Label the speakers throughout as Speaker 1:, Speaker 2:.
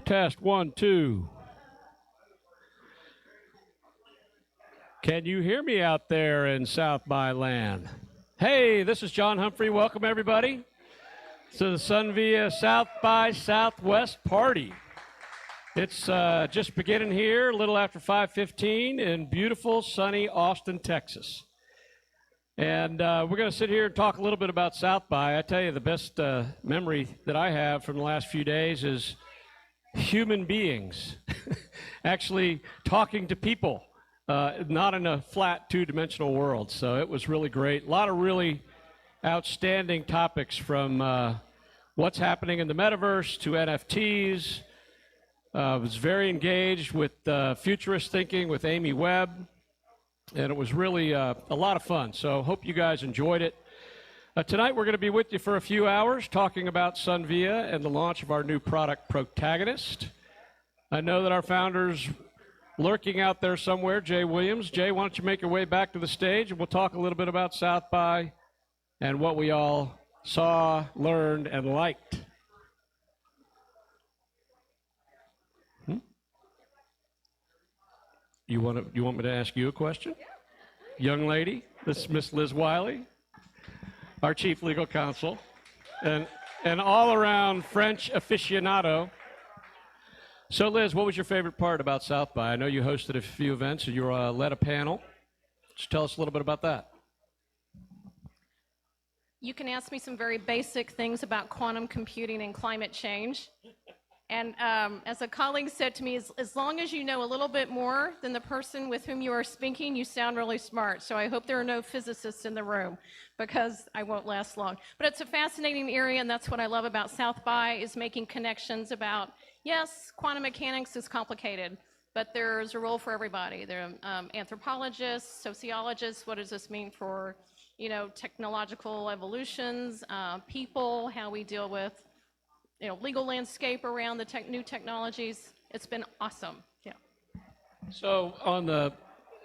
Speaker 1: Test, 1, 2. Can you hear me out there in South by Land? Hey, this is John Humphrey. Welcome, everybody, to the SunVia South by Southwest party. It's just beginning here, a little after 5:15 in beautiful, sunny Austin, Texas. And we're going to sit here and talk a little bit about South by. I tell you, the best memory that I have from the last few days is human beings actually talking to people, not in a flat two-dimensional world. So it was really great. A lot of really outstanding topics, from what's happening in the metaverse to NFTs. I was very engaged with futurist thinking with Amy Webb, and it was really a lot of fun. So hope you guys enjoyed it. Tonight we're going to be with you for a few hours talking about SunVia and the launch of our new product, Protagonist. I know that our founder's lurking out there somewhere, Jay Williams. Jay, why don't you make your way back to the stage, and we'll talk a little bit about South by and what we all saw, learned, and liked. You want me to ask you a question? Yeah. Young lady, this is Miss Liz Wiley, our chief legal counsel, and all-around French aficionado. So, Liz, what was your favorite part about South by? I know you hosted a few events and you led a panel. Just tell us a little bit about that.
Speaker 2: You can ask me some very basic things about quantum computing and climate change. And as a colleague said to me, as long as you know a little bit more than the person with whom you are speaking, you sound really smart. So I hope there are no physicists in the room, because I won't last long. But it's a fascinating area, and that's what I love about South by, is making connections about, yes, quantum mechanics is complicated, but there's a role for everybody. There are anthropologists, sociologists. What does this mean for, technological evolutions, people, how we deal with legal landscape around the new technologies. It's been awesome. Yeah.
Speaker 1: So on the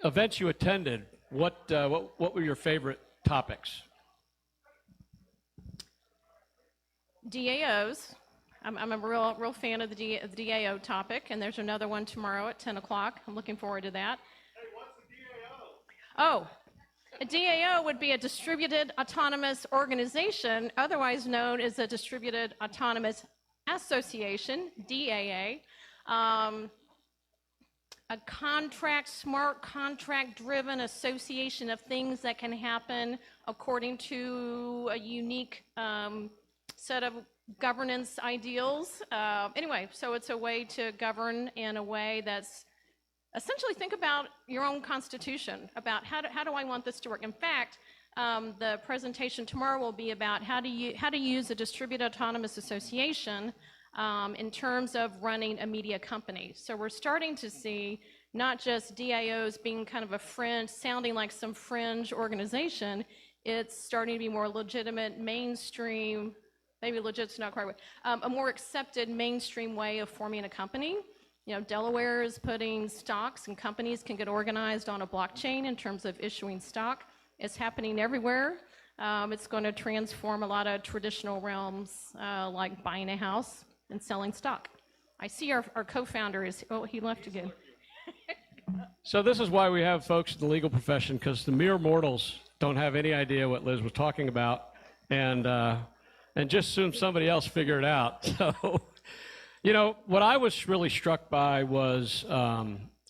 Speaker 1: events you attended, what were your favorite topics?
Speaker 2: DAOs. I'm a real fan of the DAO topic, and there's another one tomorrow at 10 o'clock. I'm looking forward to that.
Speaker 3: Hey, what's a DAO?
Speaker 2: Oh, a DAO would be a distributed autonomous organization, otherwise known as a distributed autonomous association, DAA. A smart contract-driven association of things that can happen according to a unique set of governance ideals. Anyway, so it's a way to govern in a way that's essentially, think about your own constitution, about how do I want this to work. In fact, the presentation tomorrow will be about how to use a distributed autonomous association in terms of running a media company. So we're starting to see not just DAOs being kind of a fringe, sounding like some fringe organization. It's starting to be more legitimate, mainstream, maybe legit's not quite right, a more accepted mainstream way of forming a company. Delaware is putting stocks, and companies can get organized on a blockchain in terms of issuing stock. It's happening everywhere. It's going to transform a lot of traditional realms, like buying a house and selling stock. I see our co-founder is, he left again.
Speaker 1: So this is why we have folks in the legal profession, because the mere mortals don't have any idea what Liz was talking about, and just assume somebody else figure it out. So. What I was really struck by was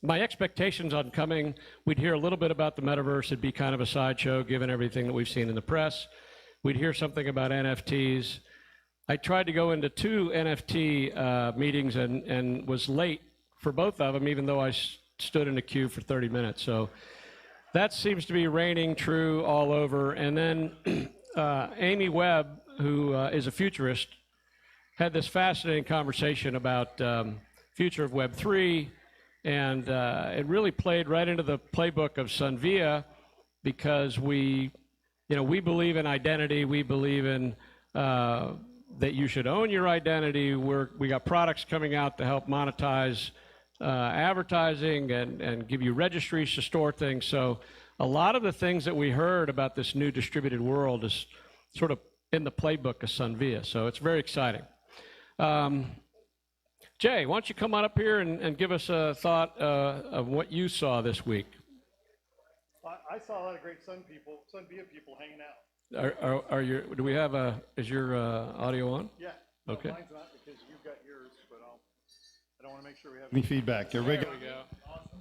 Speaker 1: my expectations on coming. We'd hear a little bit about the metaverse. It'd be kind of a sideshow, given everything that we've seen in the press. We'd hear something about NFTs. I tried to go into 2 NFT meetings and was late for both of them, even though I stood in a queue for 30 minutes. So that seems to be reigning true all over. And then Amy Webb, who is a futurist, had this fascinating conversation about future of Web3, and it really played right into the playbook of SunVia, because we believe in identity. We believe in that you should own your identity. We got products coming out to help monetize advertising and give you registries to store things. So a lot of the things that we heard about this new distributed world is sort of in the playbook of SunVia. So it's very exciting. Jay, why don't you come on up here and give us a thought of what you saw this week?
Speaker 3: I saw a lot of great SunVia people hanging out.
Speaker 1: Do we have is your audio on?
Speaker 3: Yeah.
Speaker 1: Okay.
Speaker 3: Mine's not because you've got yours, but I don't want to make sure we have any feedback. Everybody
Speaker 1: There we go.
Speaker 3: Awesome.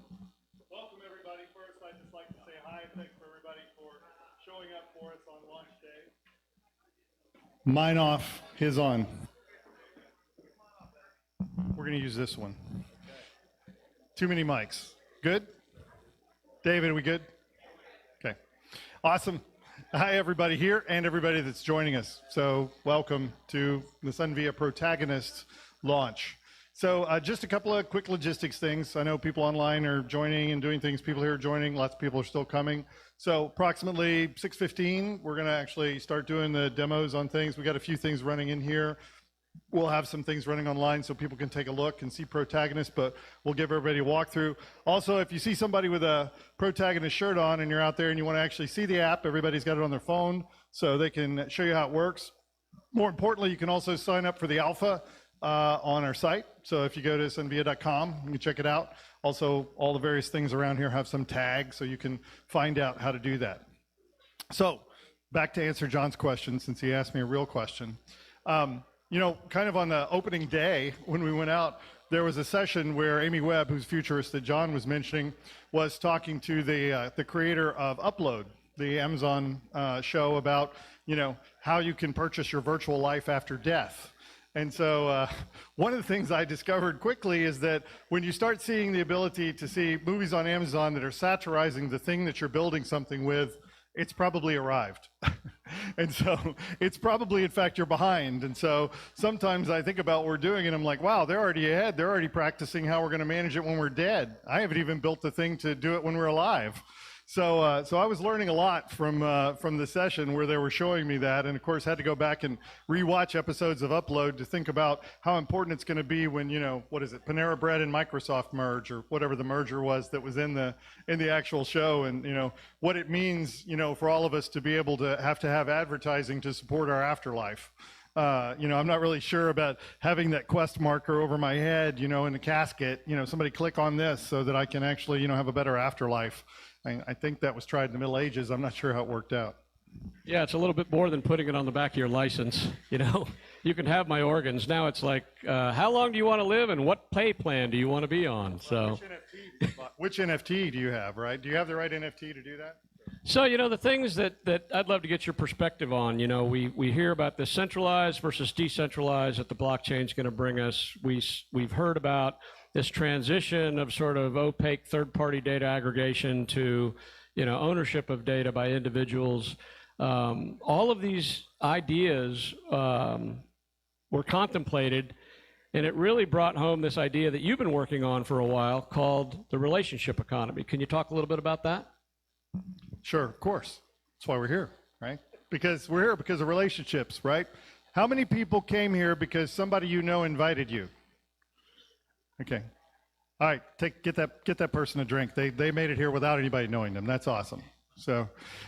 Speaker 3: Welcome, everybody. First, I'd just like to say hi and thanks for everybody for showing up for us on launch day. Mine off, his on. We're going to use this one. Too many mics. Good? David, are we good? Okay. Awesome. Hi, everybody here and everybody that's joining us. So welcome to the SunVia Protagonist launch. So just a couple of quick logistics things. I know people online are joining and doing things. People here are joining. Lots of people are still coming. So approximately 6:15, we're going to actually start doing the demos on things. We got a few things running in here. We'll have some things running online so people can take a look and see Protagonist, but we'll give everybody a walkthrough. Also, if you see somebody with a Protagonist shirt on and you're out there and you want to actually see the app, everybody's got it on their phone so they can show you how it works. More importantly, you can also sign up for the alpha on our site. So if you go to sunvia.com, you can check it out. Also, all the various things around here have some tags so you can find out how to do that. So back to answer John's question, since he asked me a real question. You know, kind of on the opening day when we went out, there was a session where Amy Webb, who's futurist that John was mentioning, was talking to the creator of Upload, the Amazon show about, you know, how you can purchase your virtual life after death. And so one of the things I discovered quickly is that when you start seeing the ability to see movies on Amazon that are satirizing the thing that you're building something with, it's probably arrived. And so it's probably, in fact, you're behind. And so sometimes I think about what we're doing and I'm like, wow, they're already ahead. They're already practicing how we're going to manage it when we're dead. I haven't even built the thing to do it when we're alive. So I was learning a lot from the session where they were showing me that, and of course had to go back and rewatch episodes of Upload to think about how important it's going to be when, you know, what is it, Panera Bread and Microsoft merge, or whatever the merger was that was in the actual show, and, you know, what it means, you know, for all of us to be able to have advertising to support our afterlife. You know, I'm not really sure about having that quest marker over my head, you know, in the casket, you know, somebody click on this so that I can actually, you know, have a better afterlife. I think that was tried in the Middle Ages. I'm not sure how it worked out.
Speaker 1: Yeah, it's a little bit more than putting it on the back of your license. You know, you can have my organs. Now it's like, how long do you want to live and what pay plan do you want to be on? So,
Speaker 3: which NFT do you have, right? Do you have the right NFT to do that?
Speaker 1: So, you know, the things that I'd love to get your perspective on, you know, we hear about the centralized versus decentralized that the blockchain is going to bring us. We've heard about this transition of sort of opaque third-party data aggregation to, you know, ownership of data by individuals. All of these ideas were contemplated, and it really brought home this idea that you've been working on for a while called the relationship economy. Can you talk a little bit about that?
Speaker 3: Sure, of course. That's why we're here, right? Because we're here because of relationships, right? How many people came here because somebody you know invited you? Okay. All right, get that person a drink. They made it here without anybody knowing them. That's awesome. So,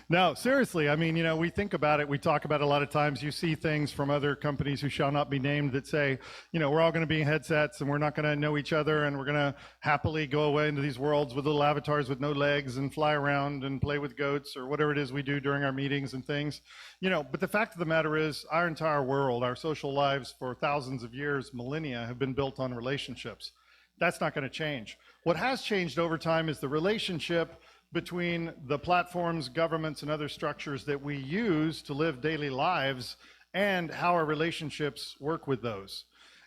Speaker 3: no, seriously, I mean, you know, we think about it, we talk about it a lot of times. You see things from other companies who shall not be named that say, you know, we're all going to be in headsets and we're not going to know each other and we're going to happily go away into these worlds with little avatars with no legs and fly around and play with goats or whatever it is we do during our meetings and things. You know, but the fact of the matter is our entire world, our social lives for thousands of years, millennia, have been built on relationships. That's not going to change. What has changed over time is the relationship between the platforms, governments, and other structures that we use to live daily lives and how our relationships work with those.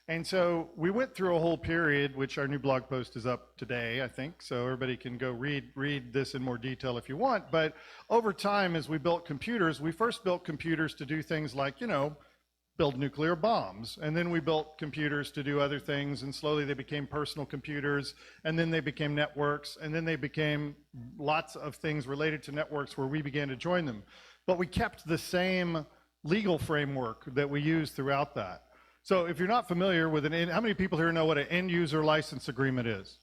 Speaker 3: And so we went through a whole period, which our new blog post is up today, I think, so everybody can go read this in more detail if you want. But over time, as we built computers, we first built computers to do things like, you know, build nuclear bombs. And then we built computers to do other things, and slowly they became personal computers, and then they became networks, and then they became lots of things related to networks where we began to join them. But we kept the same legal framework that we used throughout that. So if you're not familiar with how many people here know what an end user license agreement is?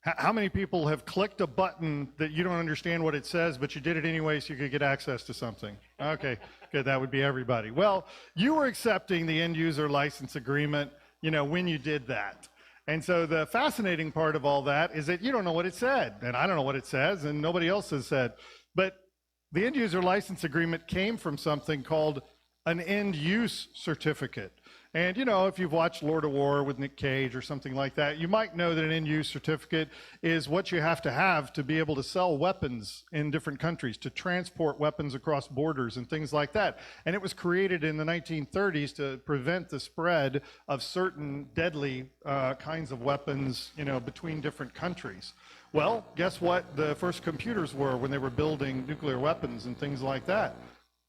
Speaker 3: How many people have clicked a button that you don't understand what it says, but you did it anyway so you could get access to something? Okay, good, that would be everybody. Well, you were accepting the end user license agreement when you did that. And so the fascinating part of all that is that you don't know what it said, and I don't know what it says, and nobody else has said. But the end user license agreement came from something called an end use certificate. And if you've watched Lord of War with Nick Cage or something like that, you might know that an end use certificate is what you have to be able to sell weapons in different countries, to transport weapons across borders and things like that. And it was created in the 1930s to prevent the spread of certain deadly kinds of weapons, between different countries. Well, guess what the first computers were when they were building nuclear weapons and things like that?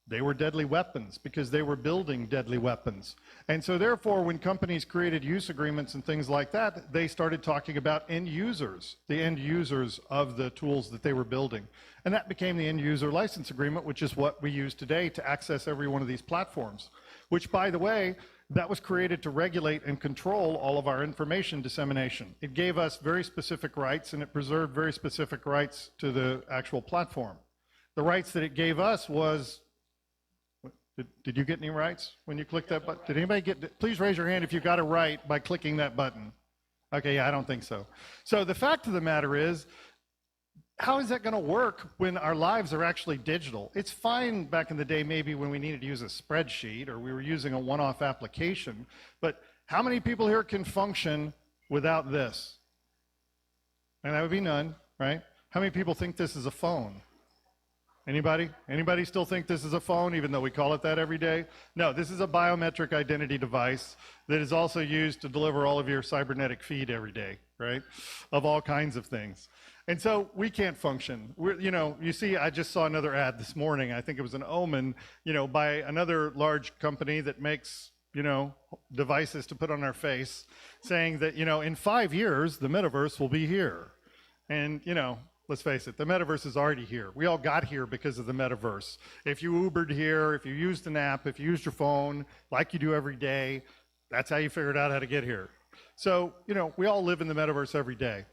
Speaker 3: They were deadly weapons because they were building deadly weapons. And so therefore, when companies created use agreements and things like that, they started talking about end users, the end users of the tools that they were building. And that became the end user license agreement, which is what we use today to access every one of these platforms, which, by the way, that was created to regulate and control all of our information dissemination. It gave us very specific rights, and it preserved very specific rights to the actual platform. The rights that it gave us was, did you get any rights when you clicked that button? Did anybody get, please raise your hand if you got a right by clicking that button. Okay, yeah, I don't think so. So the fact of the matter is, how is that going to work when our lives are actually digital? It's fine back in the day, maybe when we needed to use a spreadsheet or we were using a one-off application, but how many people here can function without this? And that would be none, right? How many people think this is a phone? Anybody? Anybody still think this is a phone, even though we call it that every day? No, this is a biometric identity device that is also used to deliver all of your cybernetic feed every day, right? Of all kinds of things. And so we can't function. You see, I just saw another ad this morning. I think it was an Omen, by another large company that makes, devices to put on our face, saying that, in 5 years, the metaverse will be here. And, let's face it, the metaverse is already here. We all got here because of the metaverse. If you Ubered here, if you used an app, if you used your phone, like you do every day, that's how you figured out how to get here. So, we all live in the metaverse every day.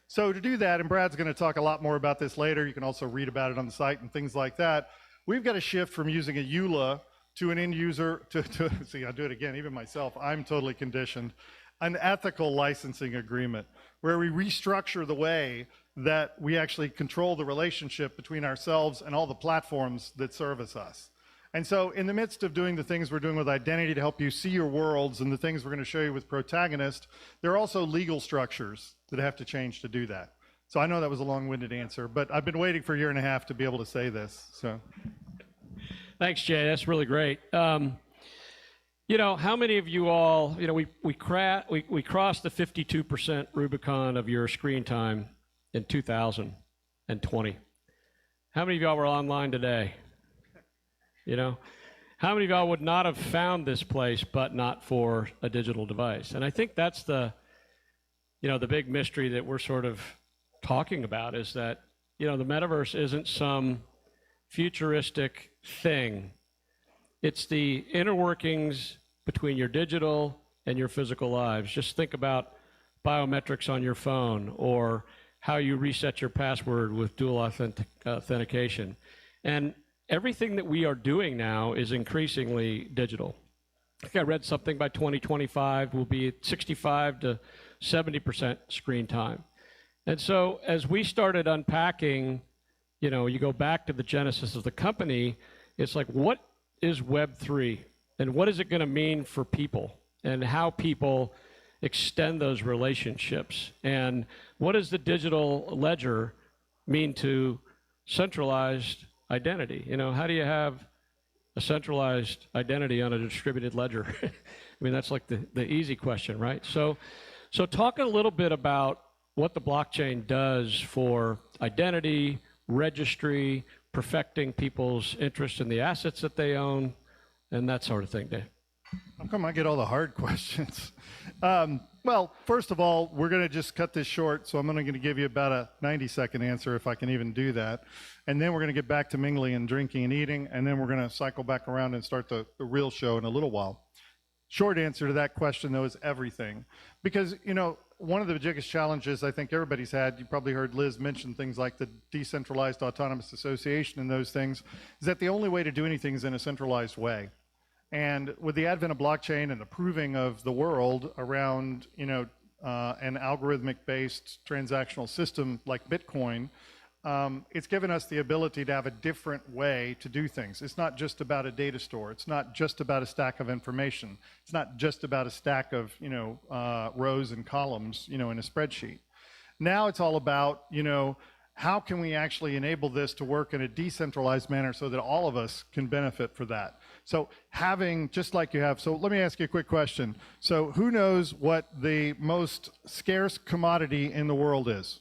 Speaker 3: So to do that, and Brad's going to talk a lot more about this later, you can also read about it on the site and things like that, we've got to shift from using a EULA to an end user, see, I'll do it again, even myself, I'm totally conditioned, an ethical licensing agreement, where we restructure the way that we actually control the relationship between ourselves and all the platforms that service us. And so in the midst of doing the things we're doing with identity to help you see your worlds and the things we're going to show you with Protagonist, there are also legal structures that have to change to do that. So I know that was a long-winded answer, but I've been waiting for a year and a half to be able to say this. So,
Speaker 1: thanks, Jay. That's really great. How many of you all, we crossed the 52% Rubicon of your screen time in 2020. How many of y'all were online today? How many of y'all would not have found this place but not for a digital device? And I think that's the big mystery that we're sort of talking about, is that, the metaverse isn't some futuristic thing. It's the inner workings between your digital and your physical lives. Just think about biometrics on your phone, or how you reset your password with dual authentication. And everything that we are doing now is increasingly digital. I think I read something by 2025 will be 65 to 70% screen time. And so as we started unpacking, you go back to the genesis of the company, it's like, what is Web3? And what is it going to mean for people? And how people extend those relationships? And what does the digital ledger mean to centralized identity? How do you have a centralized identity on a distributed ledger? I mean, that's like the easy question, right? So talk a little bit about what the blockchain does for identity, registry, perfecting people's interest in the assets that they own, and that sort of thing, Dave.
Speaker 3: How come I get all the hard questions? Well, first of all, we're going to just cut this short, so I'm only going to give you about a 90-second answer, if I can even do that. And then we're going to get back to mingling and drinking and eating, and then we're going to cycle back around and start the real show in a little while. Short answer to that question, though, is everything. Because, one of the biggest challenges I think everybody's had, you probably heard Liz mention things like the Decentralized Autonomous Association and those things, is that the only way to do anything is in a centralized way. And with the advent of blockchain and the proving of the world around, an algorithmic-based transactional system like Bitcoin, it's given us the ability to have a different way to do things. It's not just about a data store. It's not just about a stack of information. It's not just about a stack of, rows and columns, in a spreadsheet. Now it's all about, how can we actually enable this to work in a decentralized manner so that all of us can benefit for that? So having, just like you have, so let me ask you a quick question. So who knows what the most scarce commodity in the world is?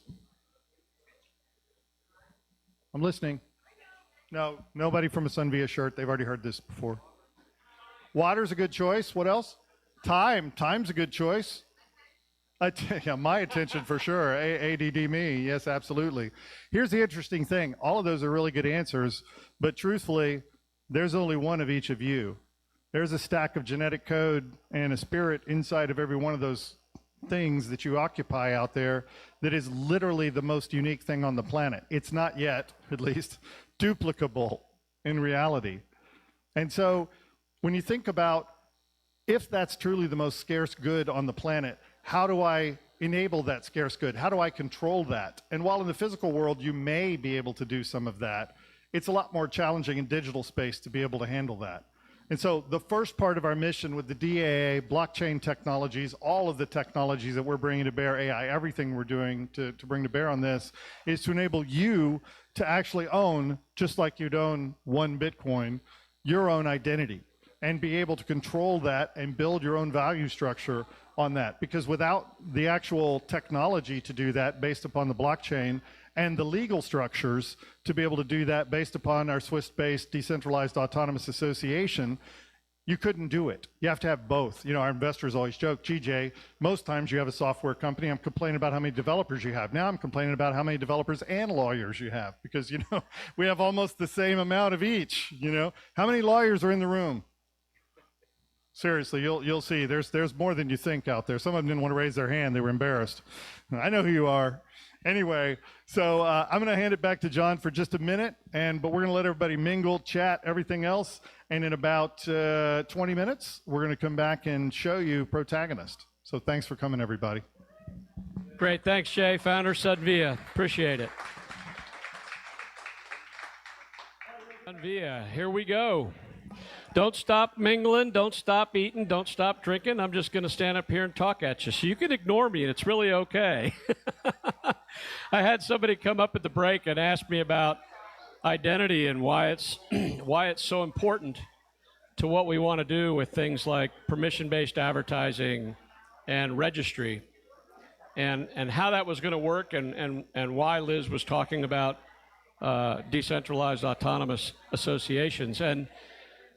Speaker 3: I'm listening. No, nobody from a SunVia shirt. They've already heard this before. Water's a good choice. What else? Time. Time's a good choice. Yeah, my attention for sure. ADD me. Yes, absolutely. Here's the interesting thing. All of those are really good answers, but truthfully, there's only one of each of you. There's a stack of genetic code and a spirit inside of every one of those things that you occupy out there that is literally the most unique thing on the planet. It's not yet, at least, duplicable in reality. And so when you think about if that's truly the most scarce good on the planet, how do I enable that scarce good? How do I control that? And while in the physical world you may be able to do some of that, it's a lot more challenging in digital space to be able to handle that. And so the first part of our mission with the DAA, blockchain technologies, all of the technologies that we're bringing to bear, AI, everything we're doing to bring to bear on this, is to enable you to actually own, just like you'd own one Bitcoin, your own identity, and be able to control that and build your own value structure on that. Because without the actual technology to do that based upon the blockchain and the legal structures to be able to do that based upon our Swiss-based decentralized autonomous association, you couldn't do it. You have to have both. Our investors always joke, GJ, most times you have a software company, I'm complaining about how many developers you have. Now I'm complaining about how many developers and lawyers you have, because, we have almost the same amount of each, How many lawyers are in the room? Seriously, you'll see there's more than you think out there. Some of them didn't want to raise their hand. They were embarrassed. I know who you are. Anyway, so I'm going to hand it back to John for just a minute, but we're going to let everybody mingle, chat, everything else. And in about 20 minutes, we're going to come back and show you Protagonist. So thanks for coming, everybody.
Speaker 1: Great. Thanks, Jay, founder SunVia. Appreciate it. SunVia, here we go. Don't stop mingling, don't stop eating, don't stop drinking. I'm just going to stand up here and talk at you. So you can ignore me, and it's really okay. I had somebody come up at the break and ask me about identity and why it's so important to what we want to do with things like permission-based advertising and registry, and how that was going to work, and why Liz was talking about decentralized autonomous associations. And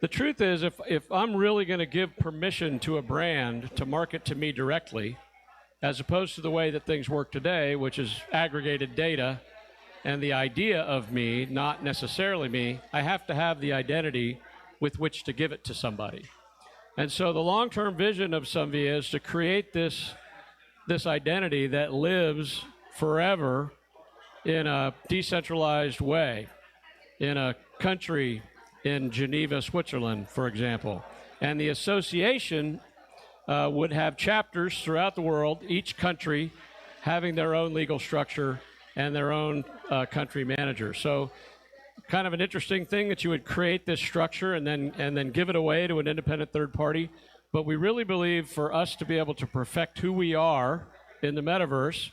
Speaker 1: the truth is, if I'm really going to give permission to a brand to market to me directly, as opposed to the way that things work today, which is aggregated data and the idea of me, not necessarily me, I have to have the identity with which to give it to somebody. And so the long-term vision of SunVia is to create this identity that lives forever in a decentralized way, in a country in Geneva, Switzerland, for example. And the association would have chapters throughout the world, each country having their own legal structure and their own country manager. So kind of an interesting thing that you would create this structure and then give it away to an independent third party. But we really believe for us to be able to perfect who we are in the metaverse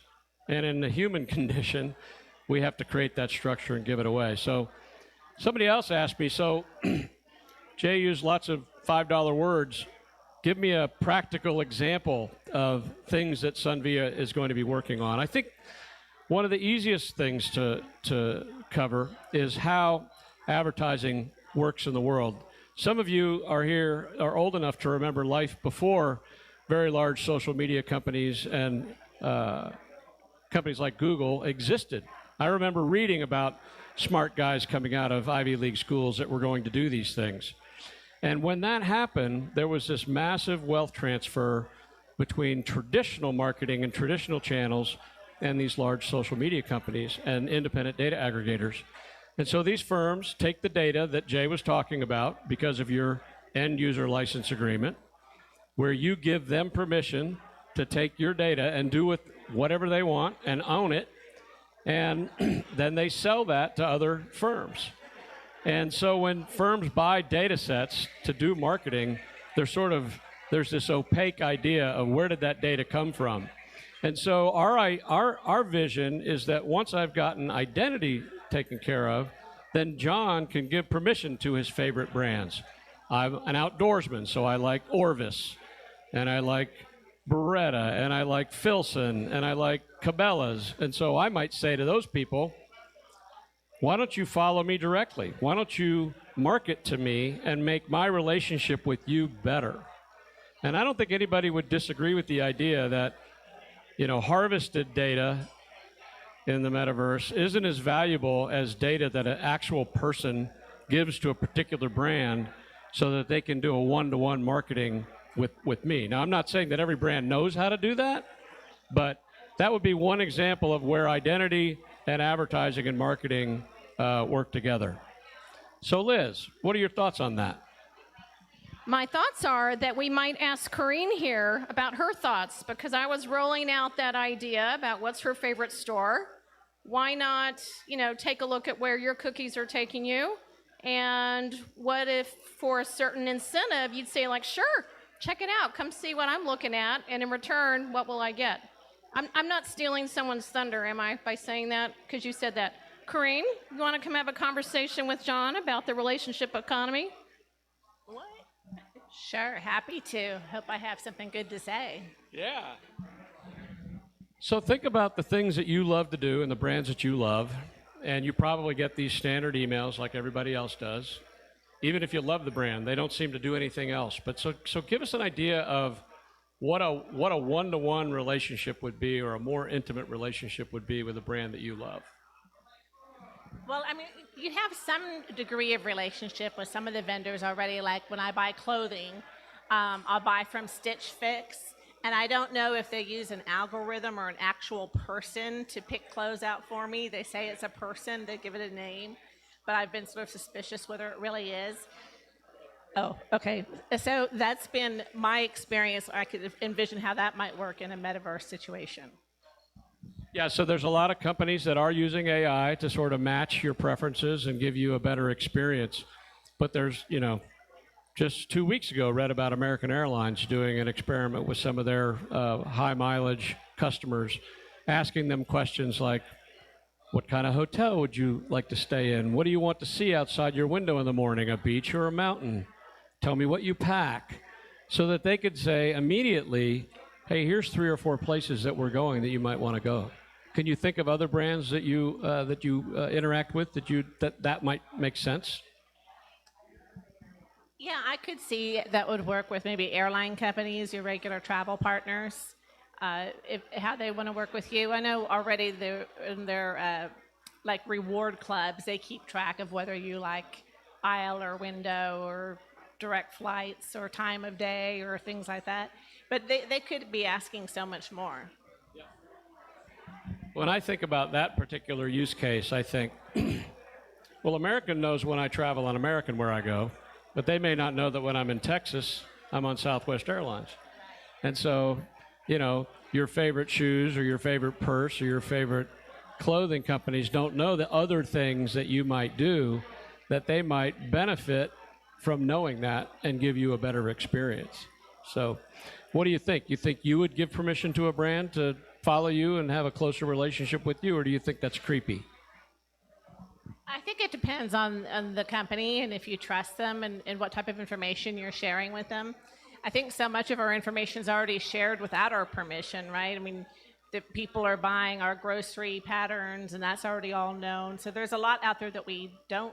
Speaker 1: and in the human condition, we have to create that structure and give it away. So somebody else asked me, so Jay used lots of $5 words. Give me a practical example of things that SunVia is going to be working on. I think one of the easiest things to cover is how advertising works in the world. Some of you are old enough to remember life before very large social media companies and companies like Google existed. I remember reading about smart guys coming out of Ivy League schools that were going to do these things. And when that happened, there was this massive wealth transfer between traditional marketing and traditional channels and these large social media companies and independent data aggregators. And so these firms take the data that Jay was talking about because of your end user license agreement where you give them permission to take your data and do with whatever they want and own it. And then they sell that to other firms. And so when firms buy data sets to do marketing, there's this opaque idea of where did that data come from. And so our vision is that once I've gotten identity taken care of, then John can give permission to his favorite brands. I'm an outdoorsman, so I like Orvis, and I like Beretta, and I like Filson, and I like Cabela's. And so I might say to those people, why don't you follow me directly? Why don't you market to me and make my relationship with you better? And I don't think anybody would disagree with the idea that, harvested data in the metaverse isn't as valuable as data that an actual person gives to a particular brand so that they can do a one-to-one marketing with me. Now, I'm not saying that every brand knows how to do that, but that would be one example of where identity and advertising and marketing work together. So, Liz, what are your thoughts on that?
Speaker 2: My thoughts are that we might ask Corinne here about her thoughts, because I was rolling out that idea about what's her favorite store. Why not, take a look at where your cookies are taking you? And what if for a certain incentive, you'd say like, sure, check it out. Come see what I'm looking at. And in return, what will I get? I'm not stealing someone's thunder, am I, by saying that? Because you said that. Corinne, you want to come have a conversation with John about the relationship economy?
Speaker 4: What? Sure, happy to. Hope I have something good to say.
Speaker 1: Yeah. So think about the things that you love to do and the brands that you love, and you probably get these standard emails like everybody else does. Even if you love the brand, they don't seem to do anything else. But so give us an idea of what a one-to-one relationship would be, or a more intimate relationship would be with a brand that you love.
Speaker 4: Well, you have some degree of relationship with some of the vendors already. Like when I buy clothing, I'll buy from Stitch Fix, and I don't know if they use an algorithm or an actual person to pick clothes out for me. They say it's a person, they give it a name, but I've been sort of suspicious whether it really is. Oh, okay. So that's been my experience. I could envision how that might work in a metaverse situation.
Speaker 1: Yeah, so there's a lot of companies that are using AI to sort of match your preferences and give you a better experience. But there's, just 2 weeks ago, read about American Airlines doing an experiment with some of their high mileage customers, asking them questions like, what kind of hotel would you like to stay in? What do you want to see outside your window in the morning, a beach or a mountain? Tell me what you pack. So that they could say immediately, hey, here's 3 or 4 places that we're going that you might want to go. Can you think of other brands that you interact with that might make sense?
Speaker 4: Yeah, I could see that would work with maybe airline companies, your regular travel partners, how they want to work with you. I know already in their like reward clubs, they keep track of whether you like aisle or window or direct flights or time of day or things like that. But they could be asking so much more.
Speaker 1: When I think about that particular use case, I think, well, American knows when I travel on American where I go, but they may not know that when I'm in Texas, I'm on Southwest Airlines. And so, your favorite shoes or your favorite purse or your favorite clothing companies don't know the other things that you might do that they might benefit from knowing that and give you a better experience. So what do you think? You think you would give permission to a brand to follow you and have a closer relationship with you, or do you think that's creepy?
Speaker 4: I think it depends on the company and if you trust them and what type of information you're sharing with them. I think so much of our information is already shared without our permission, right? The people are buying our grocery patterns, and that's already all known. So there's a lot out there that we don't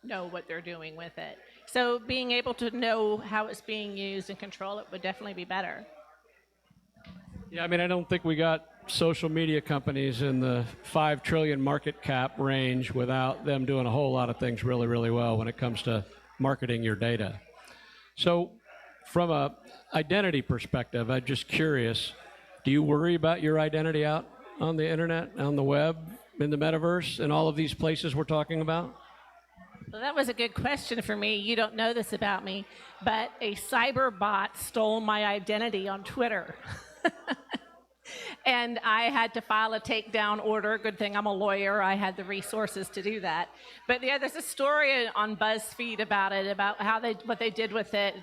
Speaker 4: know what they're doing with it. So being able to know how it's being used and control it would definitely be better.
Speaker 1: Yeah, I don't think we got social media companies in the 5 trillion market cap range without them doing a whole lot of things really, really well when it comes to marketing your data. So from a identity perspective, I'm just curious, do you worry about your identity out on the internet, on the web, in the metaverse, and all of these places we're talking about?
Speaker 4: Well, that was a good question for me. You don't know this about me, but a cyber bot stole my identity on Twitter. And I had to file a takedown order. Good thing I'm a lawyer. I had the resources to do that. But yeah, there's a story on BuzzFeed about it, about what they did with it.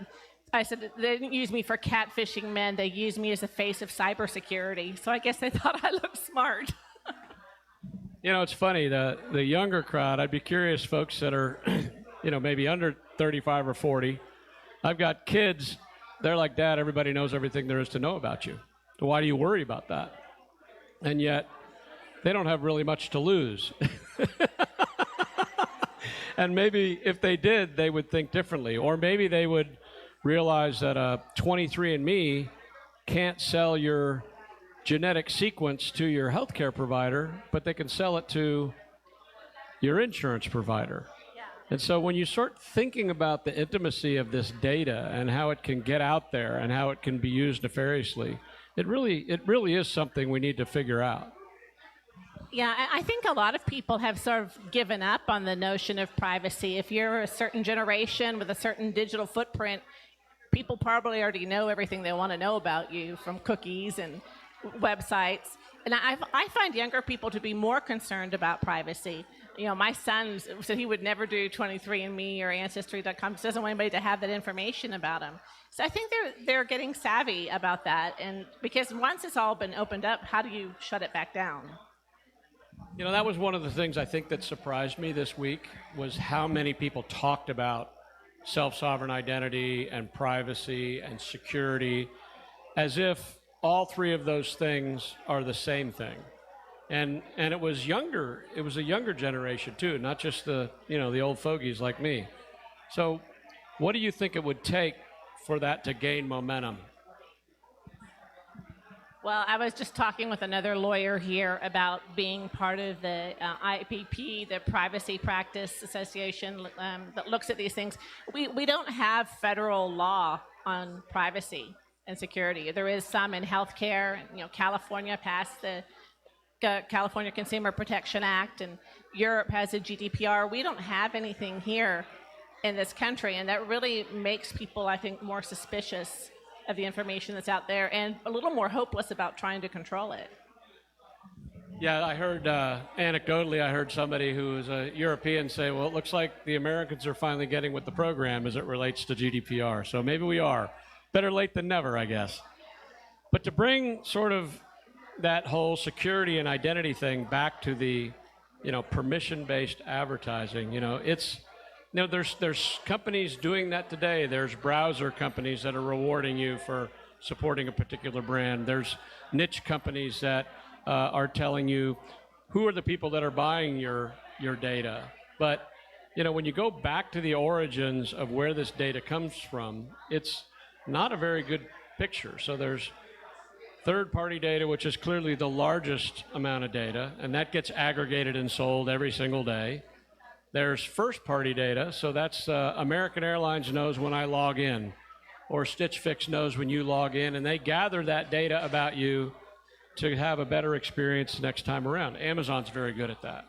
Speaker 4: I said they didn't use me for catfishing men. They used me as a face of cybersecurity. So I guess they thought I looked smart.
Speaker 1: You know, it's funny, the younger crowd, I'd be curious, folks that are, maybe under 35 or 40. I've got kids, they're like, Dad, everybody knows everything there is to know about you. So why do you worry about that? And yet, they don't have really much to lose. And maybe if they did, they would think differently. Or maybe they would realize that a 23andMe can't sell your genetic sequence to your healthcare provider, but they can sell it to your insurance provider.
Speaker 4: Yeah.
Speaker 1: And so when you start thinking about the intimacy of this data and how it can get out there and how it can be used nefariously, it really is something we need to figure out.
Speaker 4: Yeah, I think a lot of people have sort of given up on the notion of privacy. If you're a certain generation with a certain digital footprint, people probably already know everything they want to know about you, from cookies and websites. And I find younger people to be more concerned about privacy. My son said he would never do 23andMe or Ancestry.com. He doesn't want anybody to have that information about him. So I think they're getting savvy about that. And because once it's all been opened up, how do you shut it back down?
Speaker 1: That was one of the things I think that surprised me this week, was how many people talked about self-sovereign identity and privacy and security as if all three of those things are the same thing. And it was a younger generation too, not just the old fogies like me. So what do you think it would take for that to gain momentum?
Speaker 4: Well, I was just talking with another lawyer here about being part of the IPP, the Privacy Practice Association, that looks at these things. We don't have federal law on privacy and security. There is some in healthcare. California passed the California Consumer Protection Act, and Europe has a GDPR. We don't have anything here in this country, and that really makes people, I think, more suspicious of the information that's out there and a little more hopeless about trying to control it.
Speaker 1: Yeah, I heard, anecdotally, I heard somebody who is a European say, well, it looks like the Americans are finally getting with the program as it relates to GDPR. So maybe we are. Better late than never, I guess. But to bring sort of that whole security and identity thing back to the, permission-based advertising, there's companies doing that today. There's browser companies that are rewarding you for supporting a particular brand. There's niche companies that are telling you who are the people that are buying your data. But when you go back to the origins of where this data comes from, it's not a very good picture. So there's third-party data, which is clearly the largest amount of data, and that gets aggregated and sold every single day. There's first-party data, so that's American Airlines knows when I log in, or Stitch Fix knows when you log in, and they gather that data about you to have a better experience next time around. Amazon's very good at that.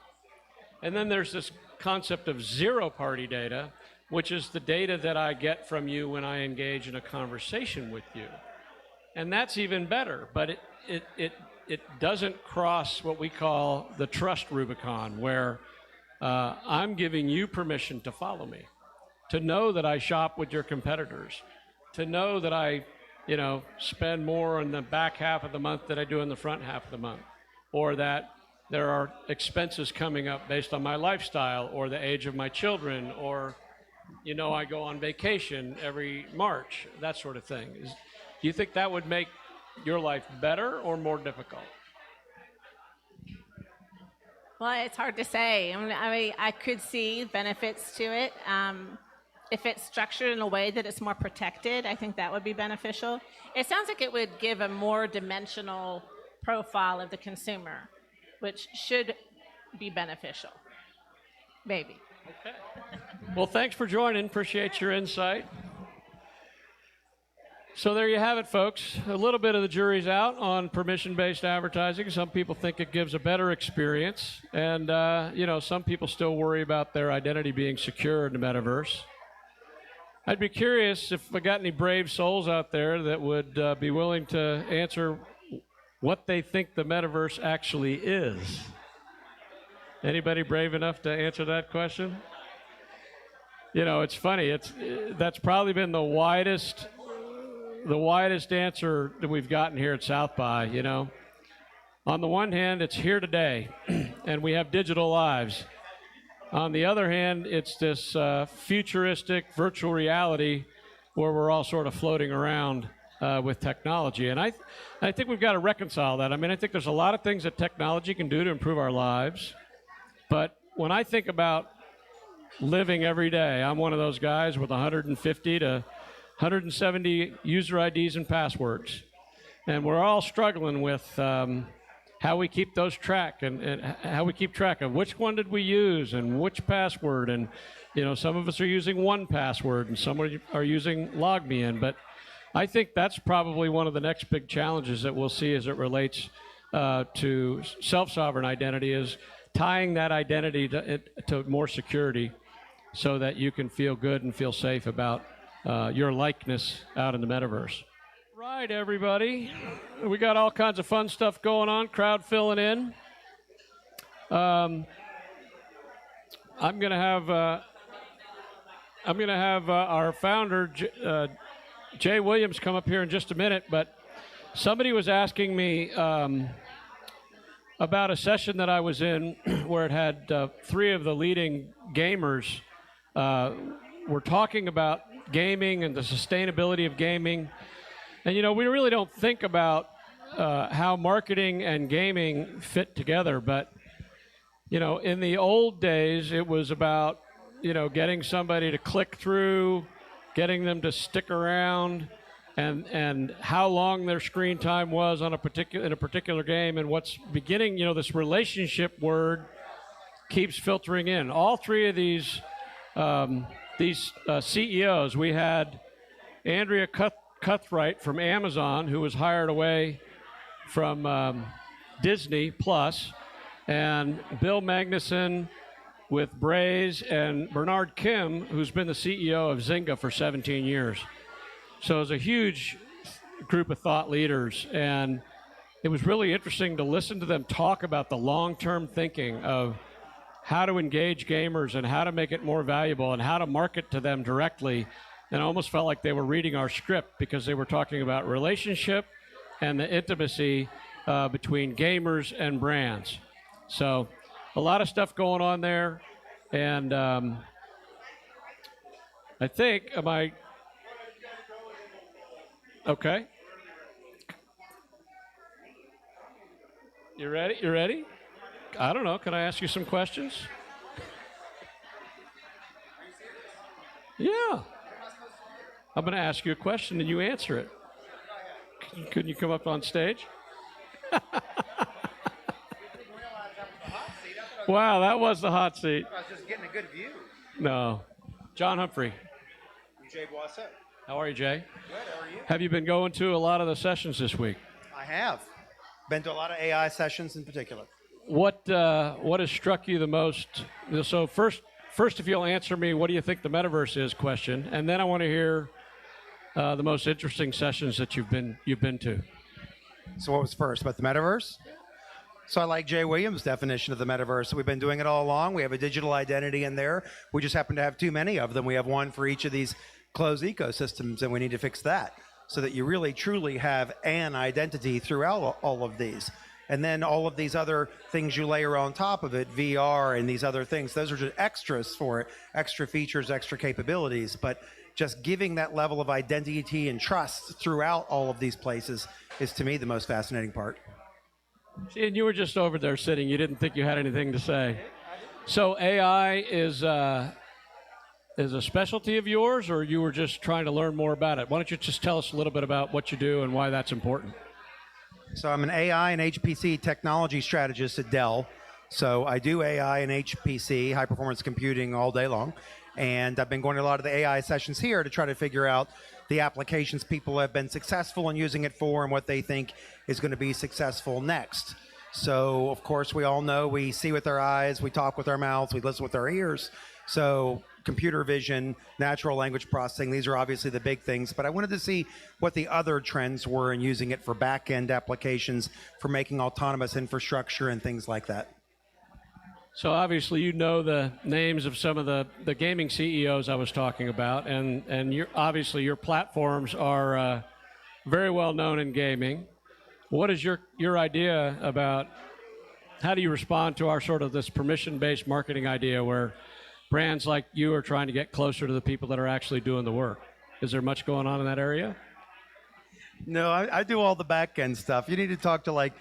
Speaker 1: And then there's this concept of zero-party data, which is the data that I get from you when I engage in a conversation with you. And that's even better, but it doesn't cross what we call the trust Rubicon, where I'm giving you permission to follow me, to know that I shop with your competitors, to know that I spend more in the back half of the month than I do in the front half of the month, or that there are expenses coming up based on my lifestyle or the age of my children, or I go on vacation every March, that sort of thing. Do you think that would make your life better or more difficult?
Speaker 4: Well, it's hard to say. I could see benefits to it. If it's structured in a way that it's more protected, I think that would be beneficial. It sounds like it would give a more dimensional profile of the consumer, which should be beneficial. Maybe.
Speaker 1: Okay. Well, thanks for joining. Appreciate your insight. So there you have it, folks. A little bit of the jury's out on permission-based advertising. Some people think it gives a better experience, and some people still worry about their identity being secure in the metaverse. I'd be curious if I got any brave souls out there that would be willing to answer what they think the metaverse actually is. Anybody brave enough to answer that question? It's funny. That's probably been the widest answer that we've gotten here at South by. On the one hand, it's here today, and we have digital lives. On the other hand, it's this futuristic virtual reality where we're all sort of floating around with technology. And I think we've got to reconcile that. I mean, I think there's a lot of things that technology can do to improve our lives. But when I think about living every day, I'm one of those guys with 150 to 170 user IDs and passwords. And we're all struggling with how we keep those track and how we keep track of which one did we use and which password. And, some of us are using one password and some are using LogMeIn. But I think that's probably one of the next big challenges that we'll see as it relates to self-sovereign identity, is tying that identity to more security so that you can feel good and feel safe about your likeness out in the metaverse. Right, everybody. We got all kinds of fun stuff going on, crowd filling in. I'm going to have our founder, Jay Williams, come up here in just a minute, but somebody was asking me about a session that I was in where it had three of the leading gamers were talking about gaming and the sustainability of gaming. And, we really don't think about how marketing and gaming fit together. But, in the old days, it was about, getting somebody to click through, getting them to stick around, and how long their screen time was in a particular game. And what's beginning, this relationship word keeps filtering in. All three of these CEOs, we had Andrea Cuthright from Amazon, who was hired away from Disney Plus, and Bill Magnuson with Braze, and Bernard Kim, who's been the CEO of Zynga for 17 years. So it was a huge group of thought leaders, and it was really interesting to listen to them talk about the long-term thinking of how to engage gamers and how to make it more valuable and how to market to them directly. And I almost felt like they were reading our script because they were talking about relationship and the intimacy between gamers and brands. So a lot of stuff going on there. And I think, okay. You ready? You ready? I don't know. Can I ask you some questions? Yeah. I'm going to ask you a question and you answer it. Couldn't you come up on stage? Wow, that was the hot seat.
Speaker 5: I was just getting a good view.
Speaker 1: No. John Humphrey.
Speaker 5: Jay Boissette.
Speaker 1: How are you, Jay?
Speaker 5: Good, how are you?
Speaker 1: Have you been going to a lot of the sessions this week?
Speaker 5: I have. Been to a lot of AI sessions in particular.
Speaker 1: What has struck you the most? So first, if you'll answer me, what do you think the metaverse is? Question, and then I want to hear the most interesting sessions that you've been to.
Speaker 5: So what was first about the metaverse? So I like Jay Williams' definition of the metaverse. We've been doing it all along. We have a digital identity in there. We just happen to have too many of them. We have one for each of these closed ecosystems, and we need to fix that so that you really truly have an identity throughout all of these. And then all of these other things you layer on top of it, VR and these other things, those are just extras for it, extra features, extra capabilities. But just giving that level of identity and trust throughout all of these places is, to me, the most fascinating part.
Speaker 1: See, and you were just over there sitting. You didn't think you had anything to say. So AI is a specialty of yours, or you were just trying to learn more about it? Why don't you just tell us a little bit about what you do and why that's important?
Speaker 5: So I'm an AI and HPC technology strategist at Dell. So I do AI and HPC, high performance computing, all day long. And I've been going to a lot of the AI sessions here to try to figure out the applications people have been successful in using it for and what they think is going to be successful next. So, of course, we all know we see with our eyes, we talk with our mouths, we listen with our ears. So computer vision, natural language processing, these are obviously the big things. But I wanted to see what the other trends were in using it for back-end applications, for making autonomous infrastructure and things like that.
Speaker 1: So obviously you know the names of some of the gaming CEOs I was talking about, and obviously your platforms are very well known in gaming. What is your idea about how do you respond to our sort of this permission-based marketing idea where brands like you are trying to get closer to the people that are actually doing the work? Is there much going on in that area?
Speaker 5: No, I do all the back-end stuff. You need to talk to like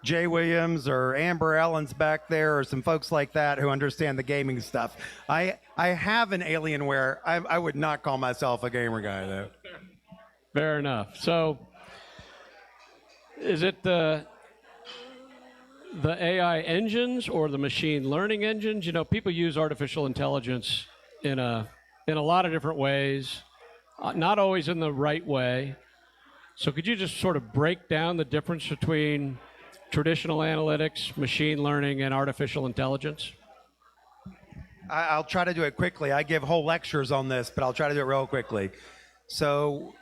Speaker 5: Jay Williams or Amber Allen's back there or some folks like that who understand the gaming stuff. I have an Alienware. I would not call myself a gamer guy, though.
Speaker 1: Fair enough. So is it the AI engines or the machine learning engines? You know, people use artificial intelligence in a lot of different ways, not always in the right way. So could you just sort of break down the difference between traditional analytics, machine learning, and artificial intelligence?
Speaker 5: I'll try to do it quickly. I give whole lectures on this, but I'll try to do it real quickly. So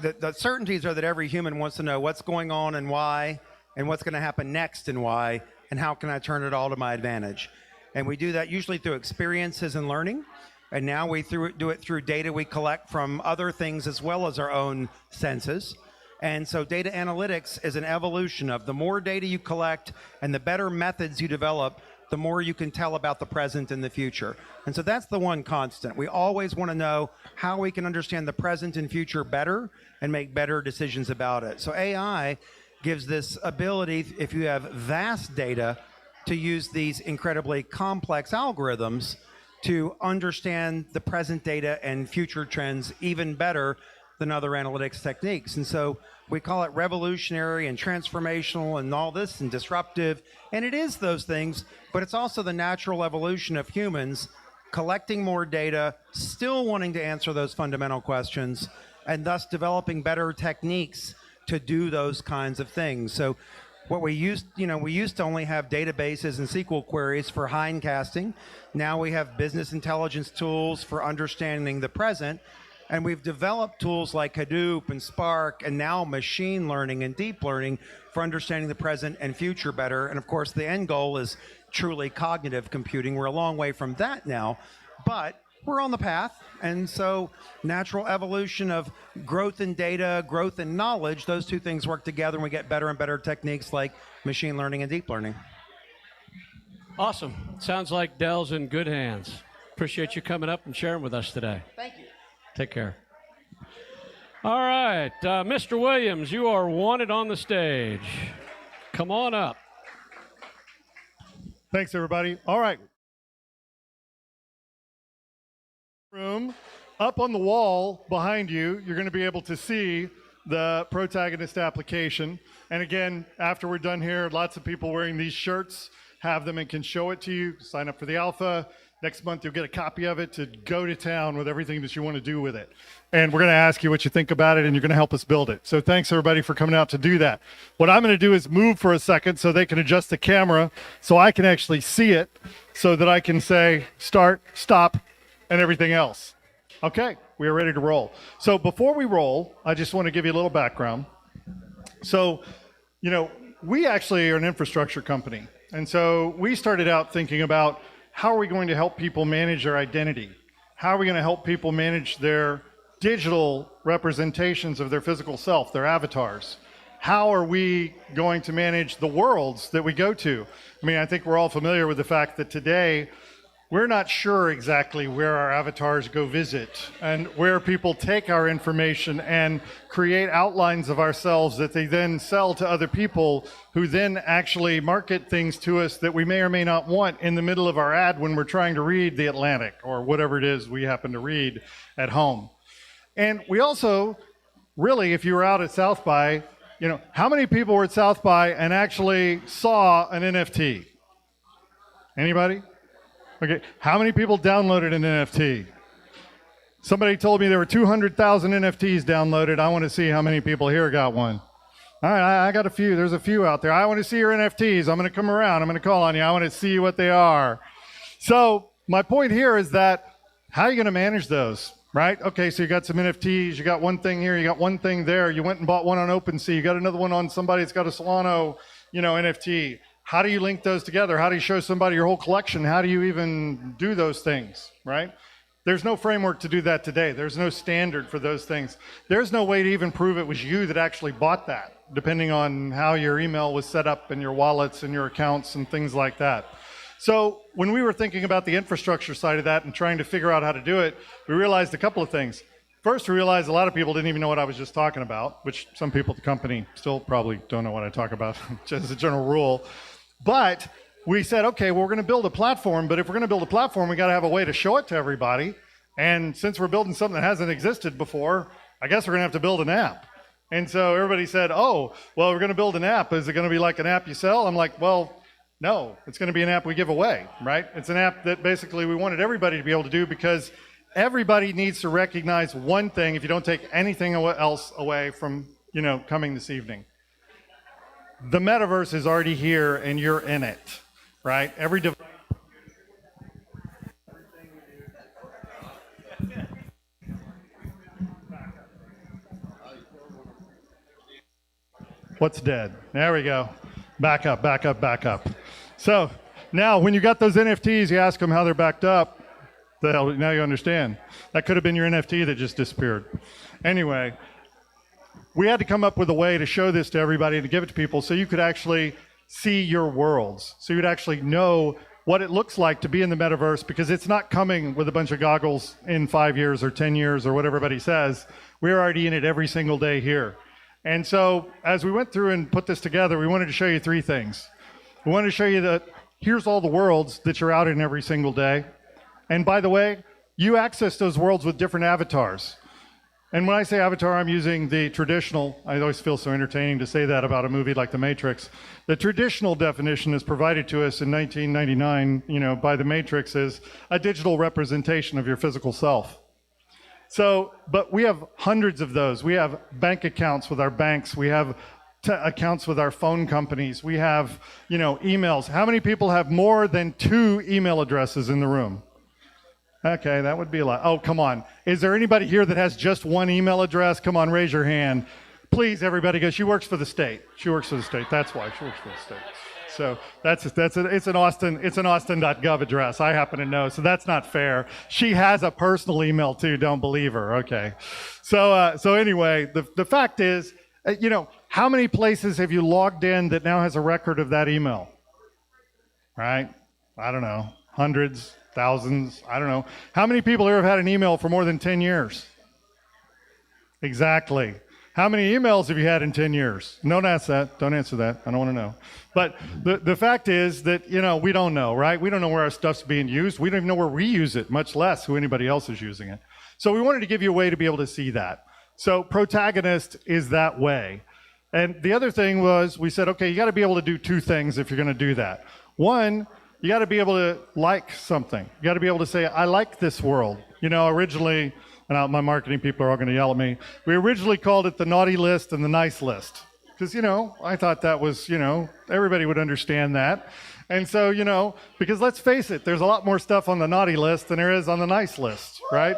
Speaker 5: the certainties are that every human wants to know what's going on and why, and what's going to happen next and why, and how can I turn it all to my advantage. And we do that usually through experiences and learning. And now we do it through data we collect from other things as well as our own senses. And so data analytics is an evolution of the more data you collect and the better methods you develop, the more you can tell about the present and the future. And so that's the one constant. We always want to know how we can understand the present and future better and make better decisions about it. So AI gives this ability, if you have vast data, to use these incredibly complex algorithms to understand the present data and future trends even better than other analytics techniques. And so we call it revolutionary and transformational and all this and disruptive. And it is those things, but it's also the natural evolution of humans collecting more data, still wanting to answer those fundamental questions, and thus developing better techniques to do those kinds of things. So what we used to only have databases and SQL queries for hindcasting. Now we have business intelligence tools for understanding the present. And we've developed tools like Hadoop and Spark and now machine learning and deep learning for understanding the present and future better. And of course, the end goal is truly cognitive computing. We're a long way from that now, but we're on the path. And so natural evolution of growth in data, growth in knowledge, those two things work together and we get better and better techniques like machine learning and deep learning.
Speaker 1: Awesome. Sounds like Dell's in good hands. Appreciate you coming up and sharing with us today.
Speaker 5: Thank you.
Speaker 1: Take care. All right, Mr. Williams, you are wanted on the stage. Come on up.
Speaker 3: Thanks, everybody. All right. Room up on the wall behind you, you're going to be able to see the Protagonist application. And again, after we're done here, lots of people wearing these shirts have them and can show it to you. Sign up for the alpha. Next month, you'll get a copy of it to go to town with everything that you want to do with it. And we're going to ask you what you think about it, and you're going to help us build it. So thanks, everybody, for coming out to do that. What I'm going to do is move for a second so they can adjust the camera so I can actually see it so that I can say start, stop, and everything else. Okay, we are ready to roll. So before we roll, I just want to give you a little background. So, we actually are an infrastructure company. And so we started out thinking about how are we going to help people manage their identity? How are we going to help people manage their digital representations of their physical self, their avatars? How are we going to manage the worlds that we go to? I mean, I think we're all familiar with the fact that today we're not sure exactly where our avatars go visit and where people take our information and create outlines of ourselves that they then sell to other people who then actually market things to us that we may or may not want in the middle of our ad when we're trying to read The Atlantic or whatever it is we happen to read at home. And we also, really, if you were out at South by, how many people were at South by and actually saw an NFT? Anybody? Okay, how many people downloaded an NFT? Somebody told me there were 200,000 NFTs downloaded. I want to see how many people here got one. All right, I got a few. There's a few out there. I want to see your NFTs. I'm going to come around. I'm going to call on you. I want to see what they are. So my point here is that how are you going to manage those, right? Okay, so you got some NFTs. You got one thing here. You got one thing there. You went and bought one on OpenSea. You got another one on somebody that's got a Solano, NFT. How do you link those together? How do you show somebody your whole collection? How do you even do those things, right? There's no framework to do that today. There's no standard for those things. There's no way to even prove it was you that actually bought that, depending on how your email was set up and your wallets and your accounts and things like that. So when we were thinking about the infrastructure side of that and trying to figure out how to do it, we realized a couple of things. First, we realized a lot of people didn't even know what I was just talking about, which some people at the company still probably don't know what I talk about, just as a general rule. But we said, okay, well, we're going to build a platform, but if we're going to build a platform, we got to have a way to show it to everybody. And since we're building something that hasn't existed before, I guess we're going to have to build an app. And so everybody said, oh, well, we're going to build an app. Is it going to be like an app you sell? I'm like, well, no, it's going to be an app we give away, right? It's an app that basically we wanted everybody to be able to do because everybody needs to recognize one thing if you don't take anything else away from, coming this evening. The metaverse is already here and you're in it, right? Every device. What's dead? There we go. Back up, back up, back up. So now when you got those NFTs, you ask them how they're backed up. Now you understand. That could have been your NFT that just disappeared. Anyway, we had to come up with a way to show this to everybody and to give it to people so you could actually see your worlds. So you'd actually know what it looks like to be in the metaverse, because it's not coming with a bunch of goggles in 5 years or 10 years or what everybody says. We're already in it every single day here. And so as we went through and put this together, we wanted to show you three things. We wanted to show you that here's all the worlds that you're out in every single day. And by the way, you access those worlds with different avatars. And when I say avatar, I'm using the traditional, I always feel so entertaining to say that about a movie like The Matrix. The traditional definition is provided to us in 1999, by The Matrix, is a digital representation of your physical self. So, but we have hundreds of those. We have bank accounts with our banks. We have accounts with our phone companies. We have, emails. How many people have more than 2 email addresses in the room? Okay, that would be a lot. Oh, come on. Is there anybody here that has just one email address? Come on, raise your hand. Please, everybody, because she works for the state. She works for the state. That's why she works for the state. So it's an Austin.gov address. I happen to know, so that's not fair. She has a personal email too. Don't believe her. Okay. So anyway, the fact is, how many places have you logged in that now has a record of that email? Right? I don't know. Hundreds, thousands. I don't know. How many people here have had an email for more than 10 years? Exactly. How many emails have you had in 10 years? Don't ask that. Don't answer that. I don't want to know. But the fact is that, we don't know, right? We don't know where our stuff's being used. We don't even know where we use it, much less who anybody else is using it. So we wanted to give you a way to be able to see that. So Protagonist is that way. And the other thing was, we said, okay, you got to be able to do 2 things if you're going to do that. One, you got to be able to like something. You got to be able to say, I like this world. Originally, and my marketing people are all going to yell at me, we originally called it the naughty list and the nice list. Because, I thought that was, everybody would understand that. And so, because let's face it, there's a lot more stuff on the naughty list than there is on the nice list, right?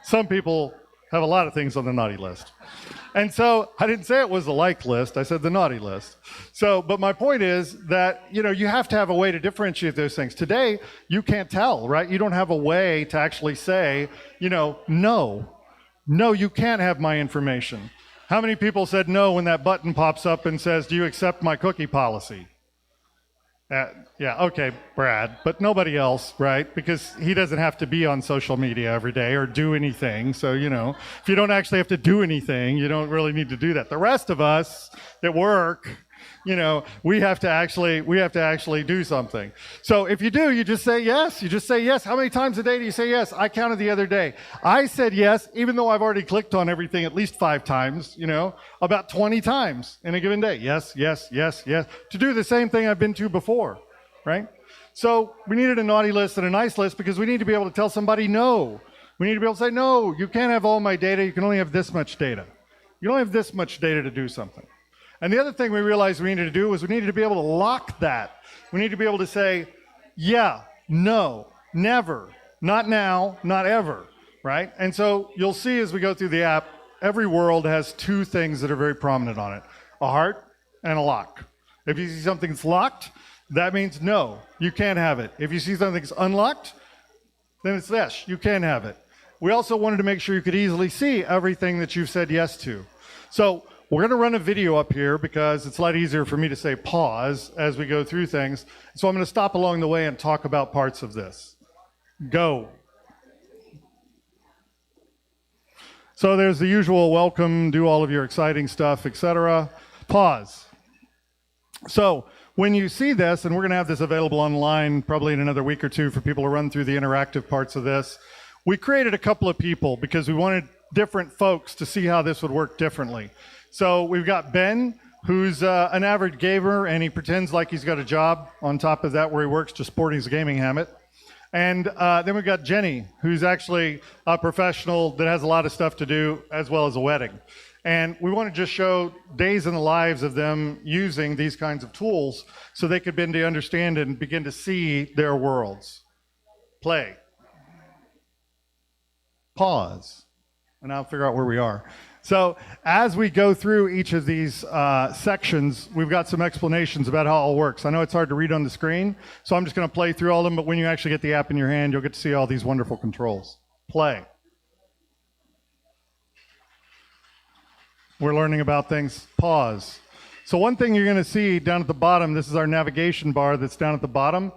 Speaker 3: Some people have a lot of things on the naughty list. And so I didn't say it was the like list, I said the naughty list. So, but my point is that, you have to have a way to differentiate those things. Today, you can't tell, right? You don't have a way to actually say, no, you can't have my information. How many people said no when that button pops up and says, do you accept my cookie policy? Yeah, okay, Brad, but nobody else, right? Because he doesn't have to be on social media every day or do anything. So, if you don't actually have to do anything, you don't really need to do that. The rest of us that work, we have to actually do something. So if you do, you just say yes. You just say yes. How many times a day do you say yes? I counted the other day. I said yes, even though I've already clicked on everything at least 5 times, about 20 times in a given day. Yes, yes, yes, yes. To do the same thing I've been to before, right? So we needed a naughty list and a nice list because we need to be able to tell somebody no. We need to be able to say, no, you can't have all my data. You can only have this much data. You only have this much data to do something. And the other thing we realized we needed to do was we needed to be able to lock that. We need to be able to say, yeah, no, never, not now, not ever, right? And so you'll see as we go through the app, every world has two things that are very prominent on it, a heart and a lock. If you see something that's locked, that means no, you can't have it. If you see something that's unlocked, then it's yes, you can have it. We also wanted to make sure you could easily see everything that you've said yes to. So we're going to run a video up here because it's a lot easier for me to say pause as we go through things. So I'm going to stop along the way and talk about parts of this. Go. So there's the usual welcome, do all of your exciting stuff, etc. Pause. So when you see this, and we're going to have this available online probably in another week or two for people to run through the interactive parts of this, we created a couple of people because we wanted different folks to see how this would work differently. So we've got Ben, who's an average gamer, and he pretends like he's got a job on top of that where he works just sporting his gaming helmet. And then we've got Jenny, who's actually a professional that has a lot of stuff to do, as well as a wedding. And we want to just show days in the lives of them using these kinds of tools so they could begin to understand and begin to see their worlds. Play. Pause. And I'll figure out where we are. So as we go through each of these sections, we've got some explanations about how it all works. I know it's hard to read on the screen, so I'm just going to play through all of them, but when you actually get the app in your hand, you'll get to see all these wonderful controls. Play. We're learning about things. Pause. So one thing you're going to see down at the bottom, this is our navigation bar that's down at the bottom.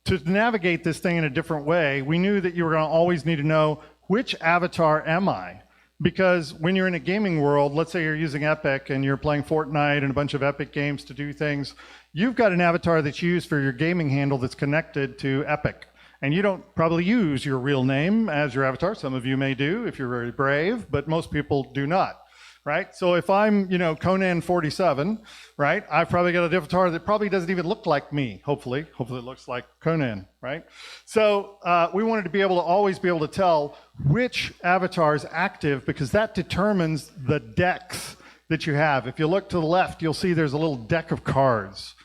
Speaker 3: To navigate this thing in a different way, we knew that you were going to always need to know, which avatar am I? Because when you're in a gaming world, let's say you're using Epic and you're playing Fortnite and a bunch of Epic games to do things, you've got an avatar that's used for your gaming handle that's connected to Epic. And you don't probably use your real name as your avatar. Some of you may do if you're very brave, but most people do not. Right? So if I'm, Conan 47, right? I've probably got an avatar that probably doesn't even look like me, hopefully. Hopefully it looks like Conan, right? So we wanted to be able to always be able to tell which avatar is active because that determines the decks that you have. If you look to the left, you'll see there's a little deck of cards.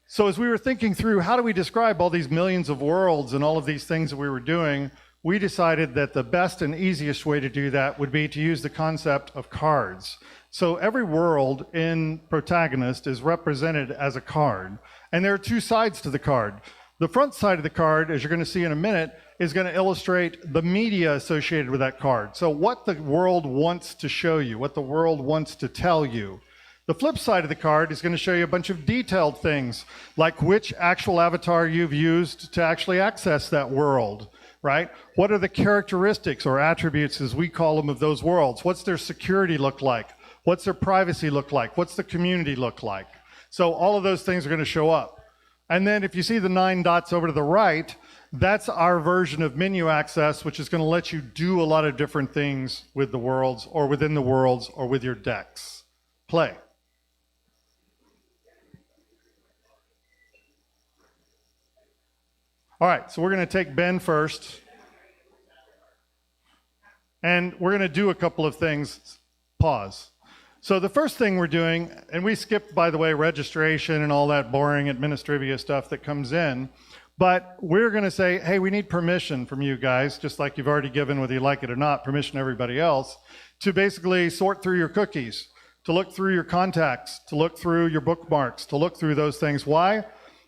Speaker 3: So as we were thinking through, how do we describe all these millions of worlds and all of these things that we were doing, we decided that the best and easiest way to do that would be to use the concept of cards. So every world in Protagonist is represented as a card, and there are two sides to the card. The front side of the card, as you're going to see in a minute, is going to illustrate the media associated with that card. So what the world wants to show you, what the world wants to tell you. The flip side of the card is going to show you a bunch of detailed things, like which actual avatar you've used to actually access that world. Right? What are the characteristics or attributes, as we call them, of those worlds? What's their security look like? What's their privacy look like? What's the community look like? So all of those things are going to show up. And then if you see the 9 dots over to the right, that's our version of menu access, which is going to let you do a lot of different things with the worlds or within the worlds or with your decks. Play. All right, so we're going to take Ben first. And we're going to do a couple of things. Pause. So the first thing we're doing, and we skipped, by the way, registration and all that boring administrivia stuff that comes in, but we're going to say, hey, we need permission from you guys, just like you've already given, whether you like it or not, permission to everybody else, to basically sort through your cookies, to look through your contacts, to look through your bookmarks, to look through those things. Why?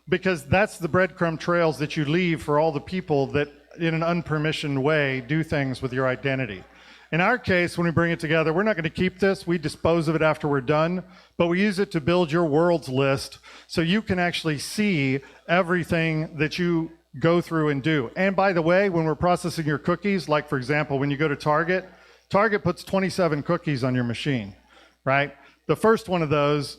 Speaker 3: Because that's the breadcrumb trails that you leave for all the people that, in an unpermissioned way, do things with your identity. In our case, when we bring it together, we're not going to keep this. We dispose of it after we're done, but we use it to build your worlds list so you can actually see everything that you go through and do. And by the way, when we're processing your cookies, like for example, when you go to Target, Target puts 27 cookies on your machine, right? The first one of those,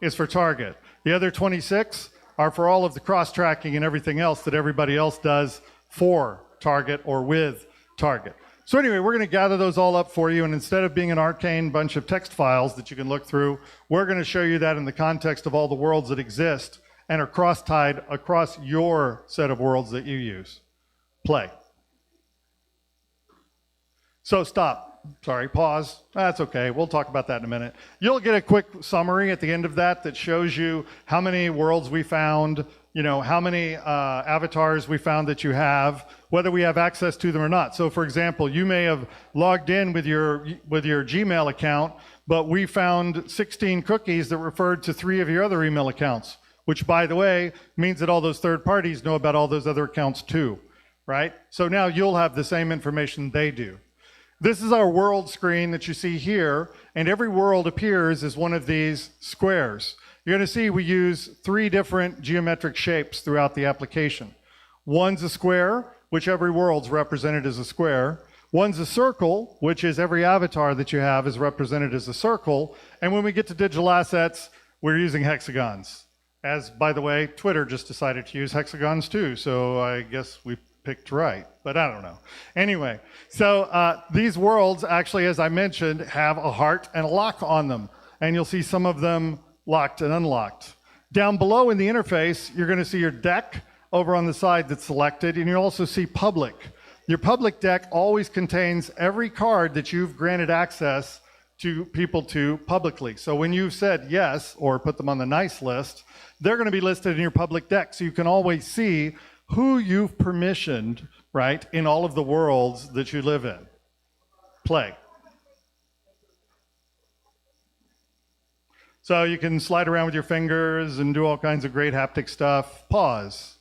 Speaker 3: is for Target. The other 26 are for all of the cross-tracking and everything else that everybody else does for Target or with Target. So anyway, we're going to gather those all up for you, and instead of being an arcane bunch of text files that you can look through, we're going to show you that in the context of all the worlds that exist and are cross-tied across your set of worlds that you use. Play. So stop. Sorry, pause. That's okay. We'll talk about that in a minute. You'll get a quick summary at the end of that that shows you how many worlds we found, you know, how many avatars we found that you have, whether we have access to them or not. So for example, you may have logged in with your Gmail account, but we found 16 cookies that referred to 3 of your other email accounts, which by the way, means that all those third parties know about all those other accounts too, right? So now you'll have the same information they do. This is our world screen that you see here, and every world appears as one of these squares. You're going to see we use 3 different geometric shapes throughout the application. One's a square, which every world's represented as a square. One's a circle, which is every avatar that you have is represented as a circle. And when we get to digital assets, we're using hexagons. As, by the way, Twitter just decided to use hexagons too, so I guess we picked right, but I don't know. Anyway, so these worlds actually, as I mentioned, have a heart and a lock on them, and you'll see some of them locked and unlocked. Down below in the interface, you're going to see your deck over on the side that's selected, and you'll also see public. Your public deck always contains every card that you've granted access to people to publicly. So when you've said yes, or put them on the nice list, they're going to be listed in your public deck, so you can always see who you've permissioned, right, in all of the worlds that you live in. Play. So you can slide around with your fingers and do all kinds of great haptic stuff. Pause.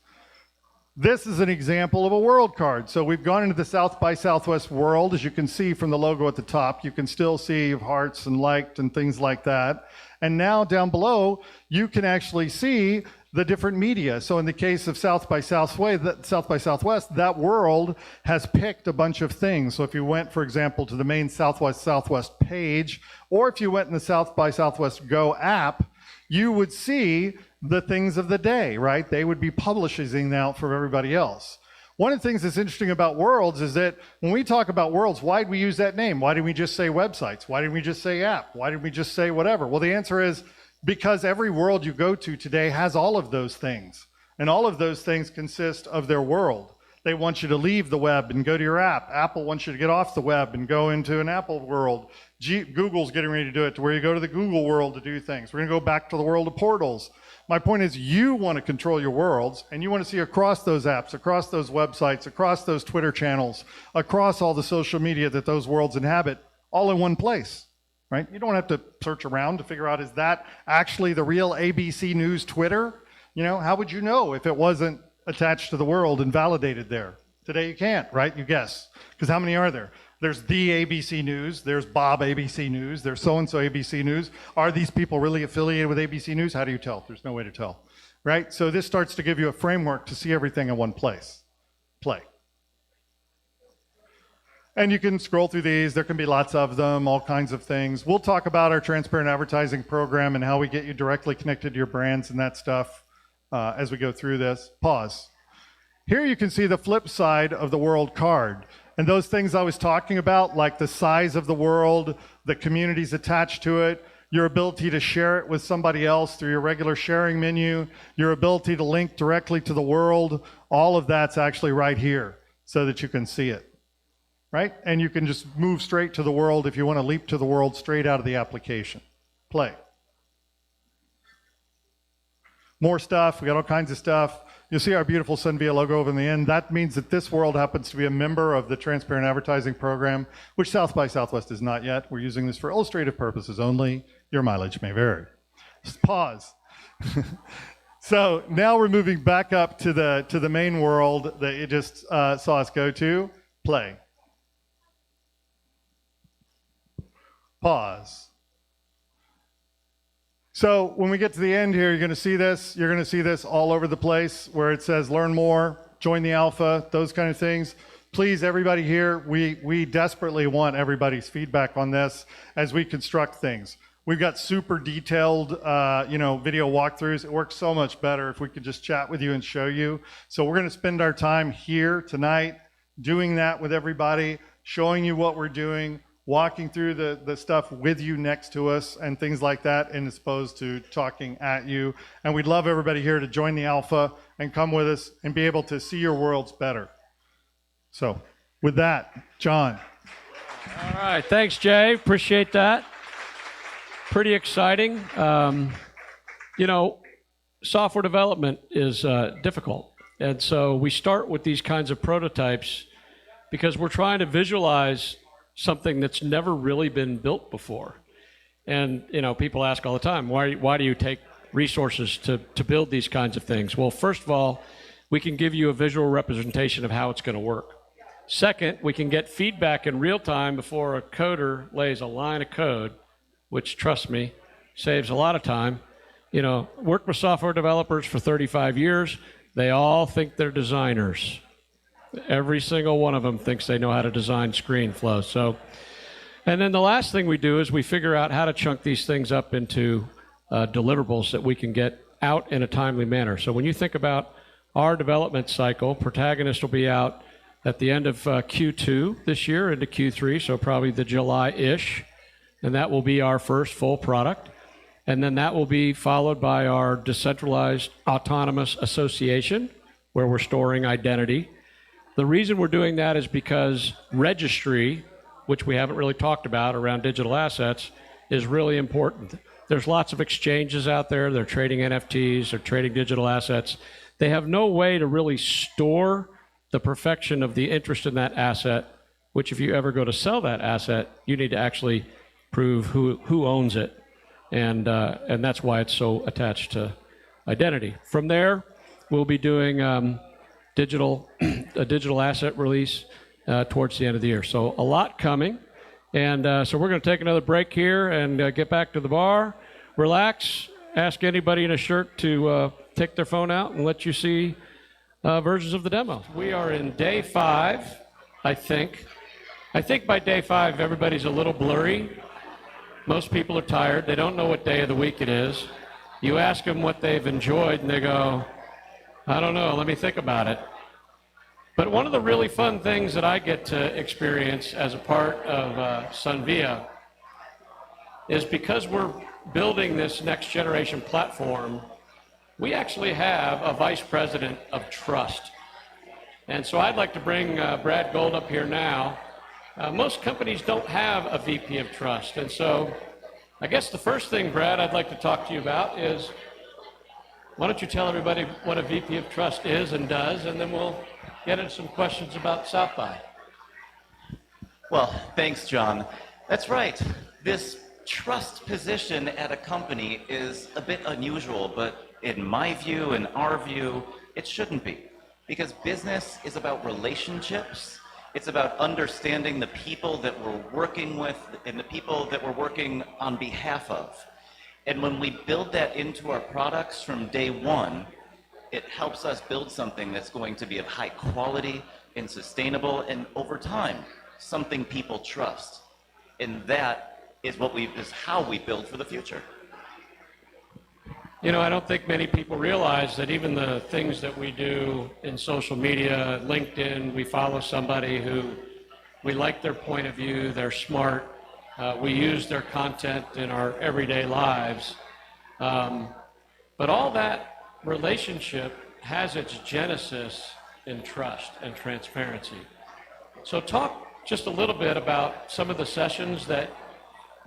Speaker 3: This is an example of a world card. So we've gone into the South by Southwest world. As you can see from the logo at the top, you can still see hearts and liked and things like that. And now down below, you can actually see the different media. So in the case of South by Southwest, that world has picked a bunch of things. So if you went, for example, to the main Southwest page, or if you went in the South by Southwest Go app, you would see the things of the day, right? They would be publishing out for everybody else. One of the things that's interesting about worlds is that when we talk about worlds, why do we use that name? Why didn't we just say websites? Why didn't we just say app? Why didn't we just say whatever? Well, the answer is because every world you go to today has all of those things. And all of those things consist of their world. They want you to leave the web and go to your app. Apple wants you to get off the web and go into an Apple world. Google's getting ready to do it to where you go to the Google world to do things. We're going to go back to the world of portals. My point is you want to control your worlds, and you want to see across those apps, across those websites, across those Twitter channels, across all the social media that those worlds inhabit, all in one place, right? You don't have to search around to figure out, is that actually the real ABC News Twitter? You know, how would you know if it wasn't attached to the world and validated there? Today you can't, right? You guess. Because how many are there? There's the ABC News, there's Bob ABC News, there's so-and-so ABC News. Are these people really affiliated with ABC News? How do you tell? There's no way to tell, right? So this starts to give you a framework to see everything in one place. Play. And you can scroll through these. There can be lots of them, all kinds of things. We'll talk about our transparent advertising program and how we get you directly connected to your brands and that stuff as we go through this. Pause. Here you can see the flip side of the world card. And those things I was talking about, like the size of the world, the communities attached to it, your ability to share it with somebody else through your regular sharing menu, your ability to link directly to the world, all of that's actually right here so that you can see it, right? And you can just move straight to the world if you want to leap to the world straight out of the application. Play. More stuff. We got all kinds of stuff. You'll see our beautiful SunVia logo over in the end. That means that this world happens to be a member of the Transparent Advertising Program, which South by Southwest is not yet. We're using this for illustrative purposes only. Your mileage may vary. Just pause. So now we're moving back up to the main world that you just saw us go to. Play. Pause. So when we get to the end here, you're going to see this. You're going to see this all over the place where it says learn more, join the alpha, those kind of things. Please, everybody here, we desperately want everybody's feedback on this as we construct things. We've got super detailed, video walkthroughs. It works so much better if we could just chat with you and show you. So we're going to spend our time here tonight doing that with everybody, showing you what we're doing, walking through the stuff with you next to us and things like that, and as opposed to talking at you. And we'd love everybody here to join the Alpha and come with us and be able to see your worlds better. So with that, John.
Speaker 1: All right, thanks, Jay. Appreciate that. Pretty exciting. You know, software development is difficult. And so we start with these kinds of prototypes because we're trying to visualize something that's never really been built before. And, you know, people ask all the time, why do you take resources to build these kinds of things? Well, first of all, we can give you a visual representation of how it's going to work. Second, we can get feedback in real time before a coder lays a line of code, which, trust me, saves a lot of time. You know, worked with software developers for 35 years. They all think they're designers. Every single one of them thinks they know how to design screen flow. So, and then the last thing we do is we figure out how to chunk these things up into deliverables that we can get out in a timely manner. So when you think about our development cycle, Protagonist will be out at the end of Q2 this year into Q3, so probably the July-ish, and that will be our first full product. And then that will be followed by our decentralized autonomous association, where we're storing identity. The reason we're doing that is because registry, which we haven't really talked about around digital assets, is really important. There's lots of exchanges out there. They're trading NFTs, they're trading digital assets. They have no way to really store the perfection of the interest in that asset, which if you ever go to sell that asset, you need to actually prove who owns it. And that's why it's so attached to identity. From there, we'll be doing a digital asset release towards the end of the year. So a lot coming. And so we're going to take another break here and get back to the bar, relax, ask anybody in a shirt to take their phone out and let you see versions of the demo. We are in day 5, I think. I think by day 5, everybody's a little blurry. Most people are tired. They don't know what day of the week it is. You ask them what they've enjoyed, and they go, I don't know, let me think about it. But one of the really fun things that I get to experience as a part of SunVia is because we're building this next generation platform, we actually have a vice president of trust. And so I'd like to bring Brad Gold up here now. Most companies don't have a VP of trust. And so I guess the first thing, Brad, I'd like to talk to you about is, why don't you tell everybody what a VP of trust is and does, and then we'll get into some questions about South by.
Speaker 6: Well, thanks, John. That's right. This trust position at a company is a bit unusual, but in my view, in our view, it shouldn't be. Because business is about relationships. It's about understanding the people that we're working with and the people that we're working on behalf of. And when we build that into our products from day one, it helps us build something that's going to be of high quality and sustainable, and over time, something people trust. And that is how we build for the future.
Speaker 1: You know, I don't think many people realize that even the things that we do in social media, LinkedIn, we follow somebody who we like their point of view, they're smart, we use their content in our everyday lives. But all that relationship has its genesis in trust and transparency. So talk just a little bit about some of the sessions that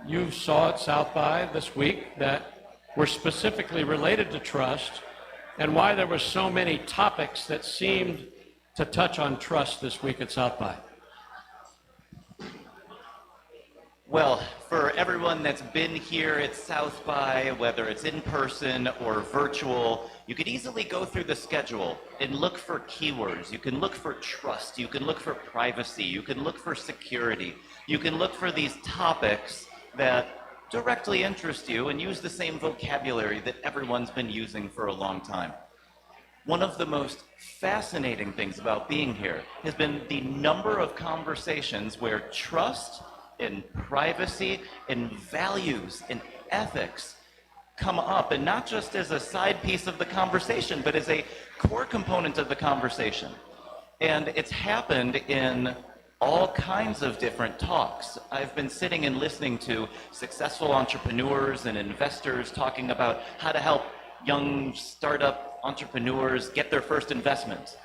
Speaker 1: you saw at South by this week that were specifically related to trust, and why there were so many topics that seemed to touch on trust this week at South by.
Speaker 6: Well, for everyone that's been here at South by, whether it's in person or virtual, you could easily go through the schedule and look for keywords. You can look for trust, you can look for privacy, you can look for security, you can look for these topics that directly interest you and use the same vocabulary that everyone's been using for a long time. One of the most fascinating things about being here has been the number of conversations where trust and privacy and values and ethics come up, and not just as a side piece of the conversation, but as a core component of the conversation. And it's happened in all kinds of different talks. I've been sitting and listening to successful entrepreneurs and investors talking about how to help young startup entrepreneurs get their first investment.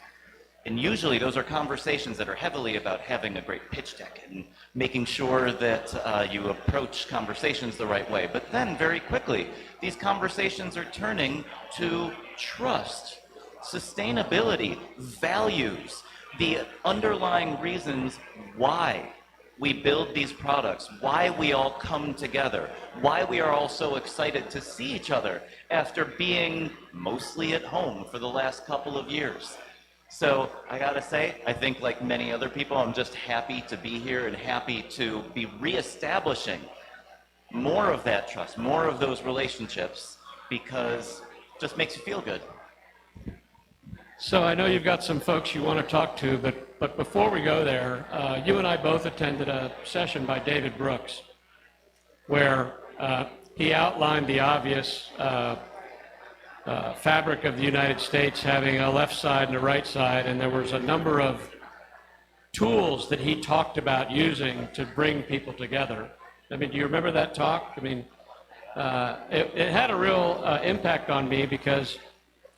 Speaker 6: And usually those are conversations that are heavily about having a great pitch deck and making sure that you approach conversations the right way. But then very quickly, these conversations are turning to trust, sustainability, values, the underlying reasons why we build these products, why we all come together, why we are all so excited to see each other after being mostly at home for the last couple of years. So I gotta say, I think like many other people, I'm just happy to be here and happy to be reestablishing more of that trust, more of those relationships, because it just makes you feel good.
Speaker 1: So I know you've got some folks you want to talk to, but before we go there, you and I both attended a session by David Brooks where he outlined the obvious fabric of the United States having a left side and a right side, and there was a number of tools that he talked about using to bring people together. I mean, do you remember that talk? I mean, it had a real impact on me because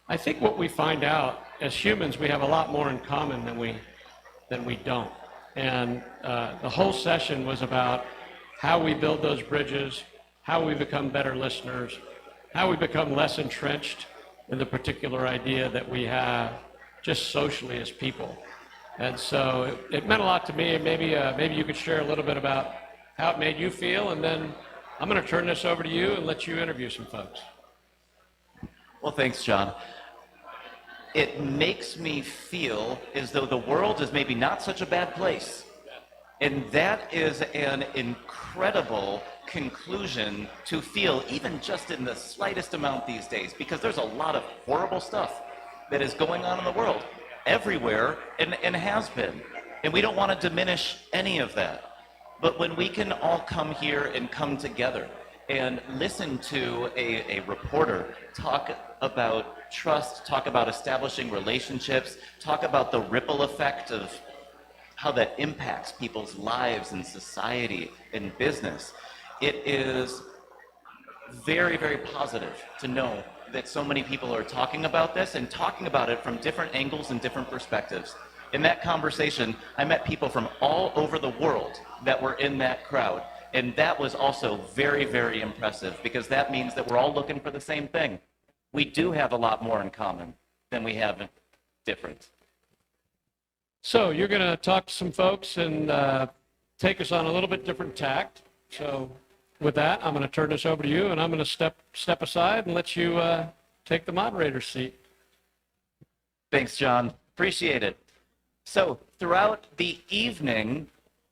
Speaker 1: I think what we find out as humans, we have a lot more in common than we don't. And the whole session was about how we build those bridges, how we become better listeners, how we become less entrenched in the particular idea that we have just socially as people. And so it meant a lot to me. Maybe you could share a little bit about how it made you feel, and then I'm going to turn this over to you and let you interview some folks.
Speaker 6: Well, thanks, John. It makes me feel as though the world is maybe not such a bad place. And that is an incredible conclusion to feel, even just in the slightest amount these days, because there's a lot of horrible stuff that is going on in the world, everywhere, and has been. And we don't want to diminish any of that. But when we can all come here and come together and listen to a reporter talk about trust, talk about establishing relationships, talk about the ripple effect of how that impacts people's lives and society and business, it is very, very positive to know that so many people are talking about this and talking about it from different angles and different perspectives. In that conversation, I met people from all over the world that were in that crowd. And that was also very, very impressive, because that means that we're all looking for the same thing. We do have a lot more in common than we have different.
Speaker 1: So you're going to talk to some folks and take us on a little bit different tact. So with that, I'm going to turn this over to you, and I'm going to step aside and let you take the moderator's seat.
Speaker 6: Thanks, John. Appreciate it. So throughout the evening,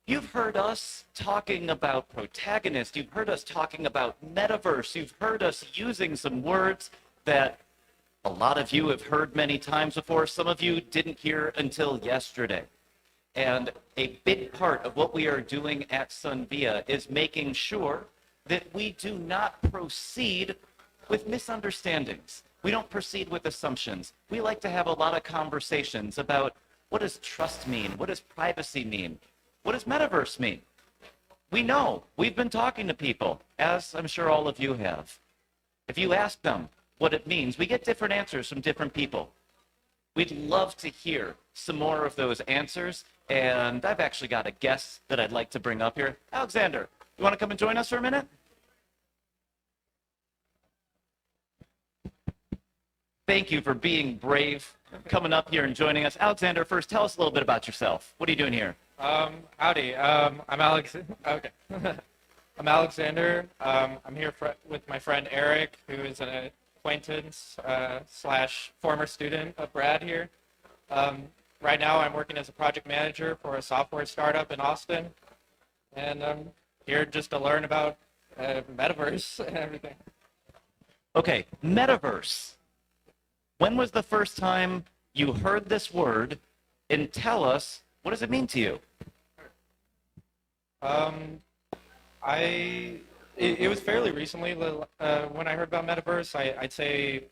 Speaker 6: you've heard us talking about protagonist. You've heard us talking about metaverse. You've heard us using some words that a lot of you have heard many times before. Some of you didn't hear until yesterday. And a big part of what we are doing at SunVia is making sure that we do not proceed with misunderstandings. We don't proceed with assumptions. We like to have a lot of conversations about what does trust mean? What does privacy mean? What does metaverse mean? We know. We've been talking to people, as I'm sure all of you have. If you ask them what it means, we get different answers from different people. We'd love to hear some more of those answers, and I've actually got a guest that I'd like to bring up here. Alexander, you want to come and join us for a minute? Thank you for being brave, coming up here and joining us. Alexander, first, tell us a little bit about yourself. What are you doing here?
Speaker 7: Howdy. I'm Alex. Okay. I'm Alexander. I'm here with my friend Eric, who is an acquaintance slash former student of Brad here. Right now, I'm working as a project manager for a software startup in Austin, and I'm here just to learn about metaverse and everything.
Speaker 6: Okay, metaverse. When was the first time you heard this word, and tell us, what does it mean to you?
Speaker 7: It was fairly recently when I heard about metaverse. I'd say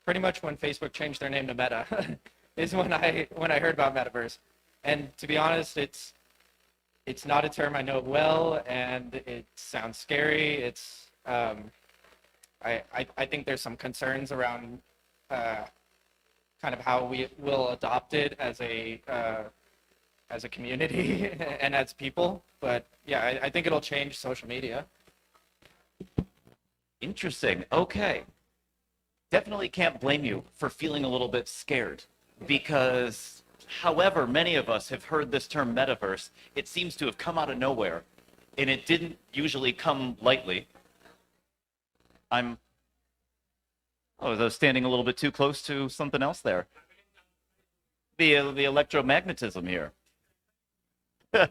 Speaker 7: pretty much when Facebook changed their name to Meta is when I heard about metaverse. And to be honest, it's it's not a term I know well, and it sounds scary. It's I think there's some concerns around kind of how we will adopt it as a community and as people. But yeah, I think it'll change social media.
Speaker 6: Interesting. Okay. Definitely can't blame you for feeling a little bit scared because, however many of us have heard this term metaverse, it seems to have come out of nowhere, and it didn't usually come lightly. Oh, I was standing a little bit too close to something else there. The electromagnetism here. And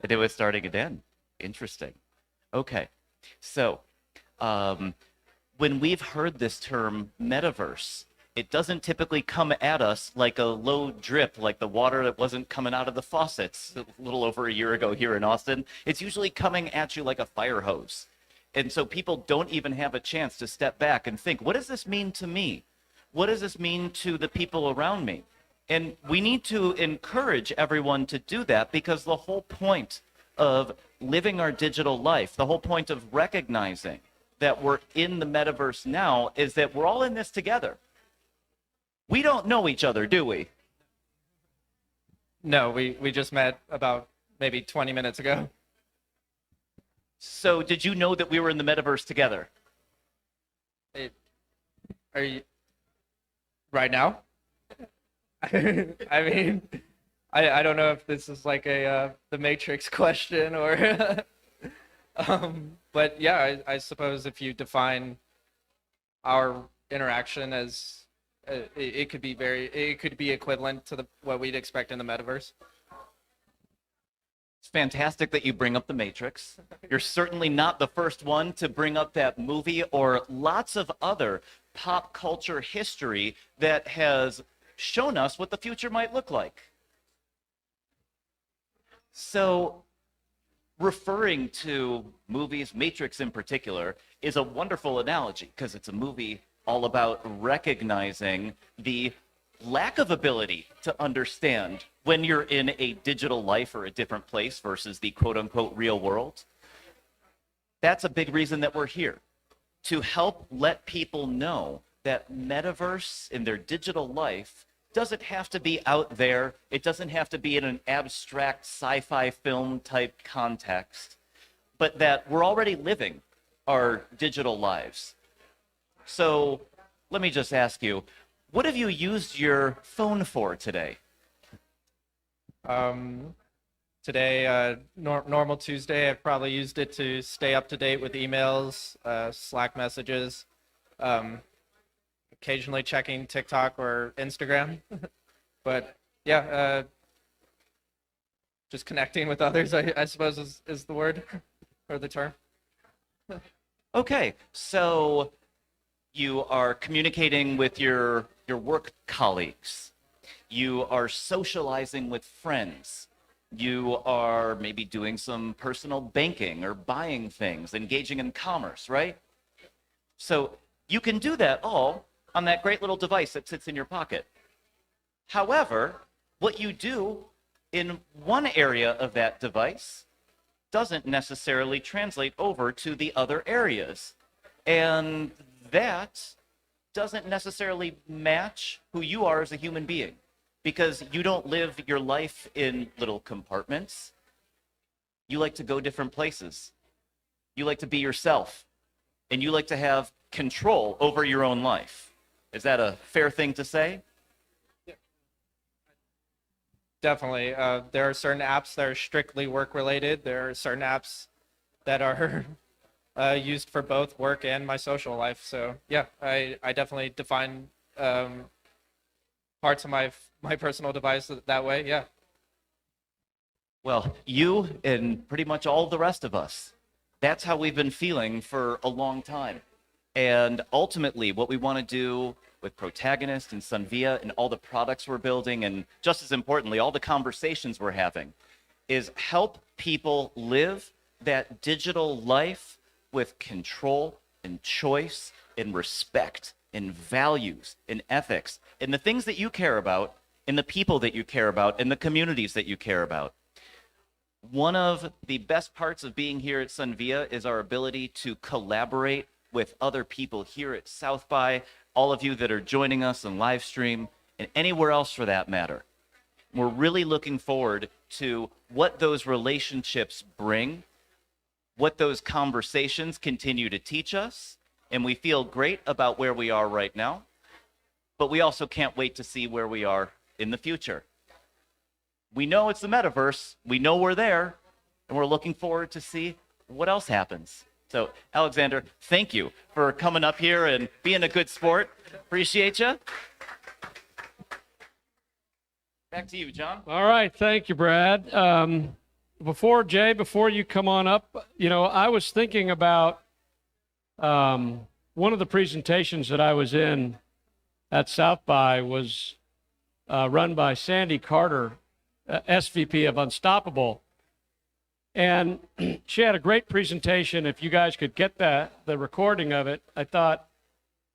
Speaker 6: it was starting again. Interesting. Okay. So, when we've heard this term metaverse, it doesn't typically come at us like a low drip, like the water that wasn't coming out of the faucets a little over a year ago here in Austin. It's usually coming at you like a fire hose. And so people don't even have a chance to step back and think, what does this mean to me? What does this mean to the people around me? And we need to encourage everyone to do that because the whole point of living our digital life, the whole point of recognizing that we're in the metaverse now is that we're all in this together. We don't know each other, do we?
Speaker 7: No, we just met about maybe 20 minutes ago.
Speaker 6: So did you know that we were in the metaverse together?
Speaker 7: Are you right now? I mean, I don't know if this is like a the Matrix question or but yeah, I suppose if you define our interaction as it could be equivalent to what we'd expect in the metaverse.
Speaker 6: It's fantastic that you bring up the Matrix. You're certainly not the first one to bring up that movie or lots of other pop culture history that has shown us what the future might look like. So, referring to movies, Matrix in particular, is a wonderful analogy because it's a movie all about recognizing the lack of ability to understand when you're in a digital life or a different place versus the quote-unquote real world. That's a big reason that we're here, to help let people know that metaverse in their digital life doesn't have to be out there. It doesn't have to be in an abstract sci-fi film type context, but that we're already living our digital lives. So let me just ask you, what have you used your phone for today?
Speaker 7: Today, normal Tuesday, I've probably used it to stay up to date with emails, Slack messages, occasionally checking TikTok or Instagram. But yeah, just connecting with others, I suppose is the word or the term.
Speaker 6: Okay, so you are communicating with your work colleagues. You are socializing with friends. You are maybe doing some personal banking or buying things, engaging in commerce, right? So you can do that all on that great little device that sits in your pocket. However, what you do in one area of that device doesn't necessarily translate over to the other areas. And that doesn't necessarily match who you are as a human being, because you don't live your life in little compartments. You like to go different places. You like to be yourself, and you like to have control over your own life. Is that a fair thing to say?
Speaker 7: Definitely. There are certain apps that are strictly work related. There are certain apps that are used for both work and my social life. So yeah, I definitely define parts of my personal device that way. Yeah.
Speaker 6: Well, you and pretty much all the rest of us, that's how we've been feeling for a long time. And ultimately, what we want to do with Protagonist and SunVia and all the products we're building, and just as importantly, all the conversations we're having, is help people live that digital life with control and choice and respect and values and ethics and the things that you care about and the people that you care about and the communities that you care about. One of the best parts of being here at SunVia is our ability to collaborate with other people here at South by, all of you that are joining us on live stream, and anywhere else for that matter. We're really looking forward to what those relationships bring, what those conversations continue to teach us, and we feel great about where we are right now, but we also can't wait to see where we are in the future. We know it's the metaverse, we know we're there, and we're looking forward to see what else happens. So, Alexander, thank you for coming up here and being a good sport. Appreciate you. Back to you, John.
Speaker 1: All right, thank you, Brad. Before you come on up, I was thinking about one of the presentations that I was in at South by was run by Sandy Carter, SVP of Unstoppable. And she had a great presentation. If you guys could get the recording of it, I thought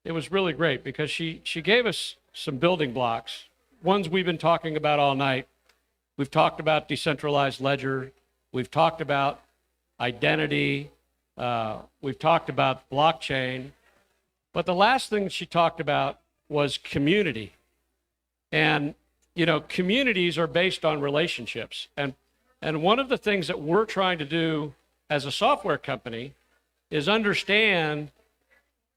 Speaker 1: it was really great because she gave us some building blocks, ones we've been talking about all night. We've talked about decentralized ledger. We've talked about identity. We've talked about blockchain. But the last thing she talked about was community. And, communities are based on relationships. And one of the things that we're trying to do as a software company is understand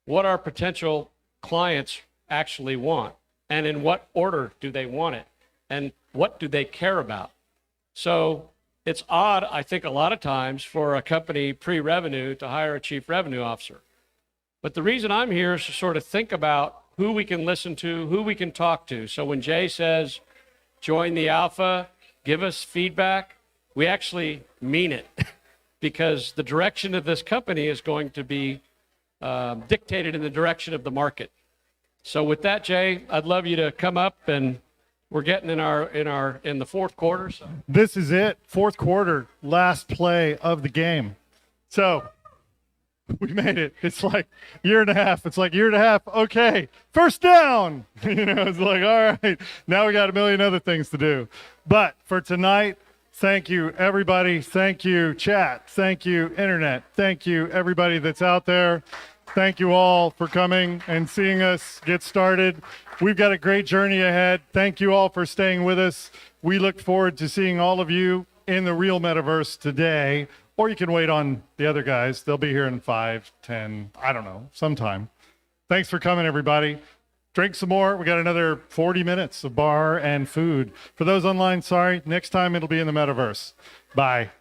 Speaker 1: what our potential clients actually want and in what order do they want it and what do they care about. So it's odd, I think, a lot of times for a company pre-revenue to hire a chief revenue officer. But the reason I'm here is to sort of think about who we can listen to, who we can talk to. So when Jay says, join the alpha, give us feedback, we actually mean it because the direction of this company is going to be dictated in the direction of the market. So with that, Jay, I'd love you to come up, and we're getting in the fourth quarter. So.
Speaker 3: This is it. Fourth quarter, last play of the game. So we made it. It's like year and a half. Okay, first down. It's like, all right, now we got a million other things to do. But for tonight, thank you, everybody. Thank you, chat. Thank you, internet. Thank you, everybody that's out there. Thank you all for coming and seeing us get started. We've got a great journey ahead. Thank you all for staying with us. We look forward to seeing all of you in the real metaverse today, or you can wait on the other guys. They'll be here in 5, 10, I don't know, sometime. Thanks for coming, everybody. Drink some more. We got another 40 minutes of bar and food. For those online, sorry, next time it'll be in the metaverse. Bye.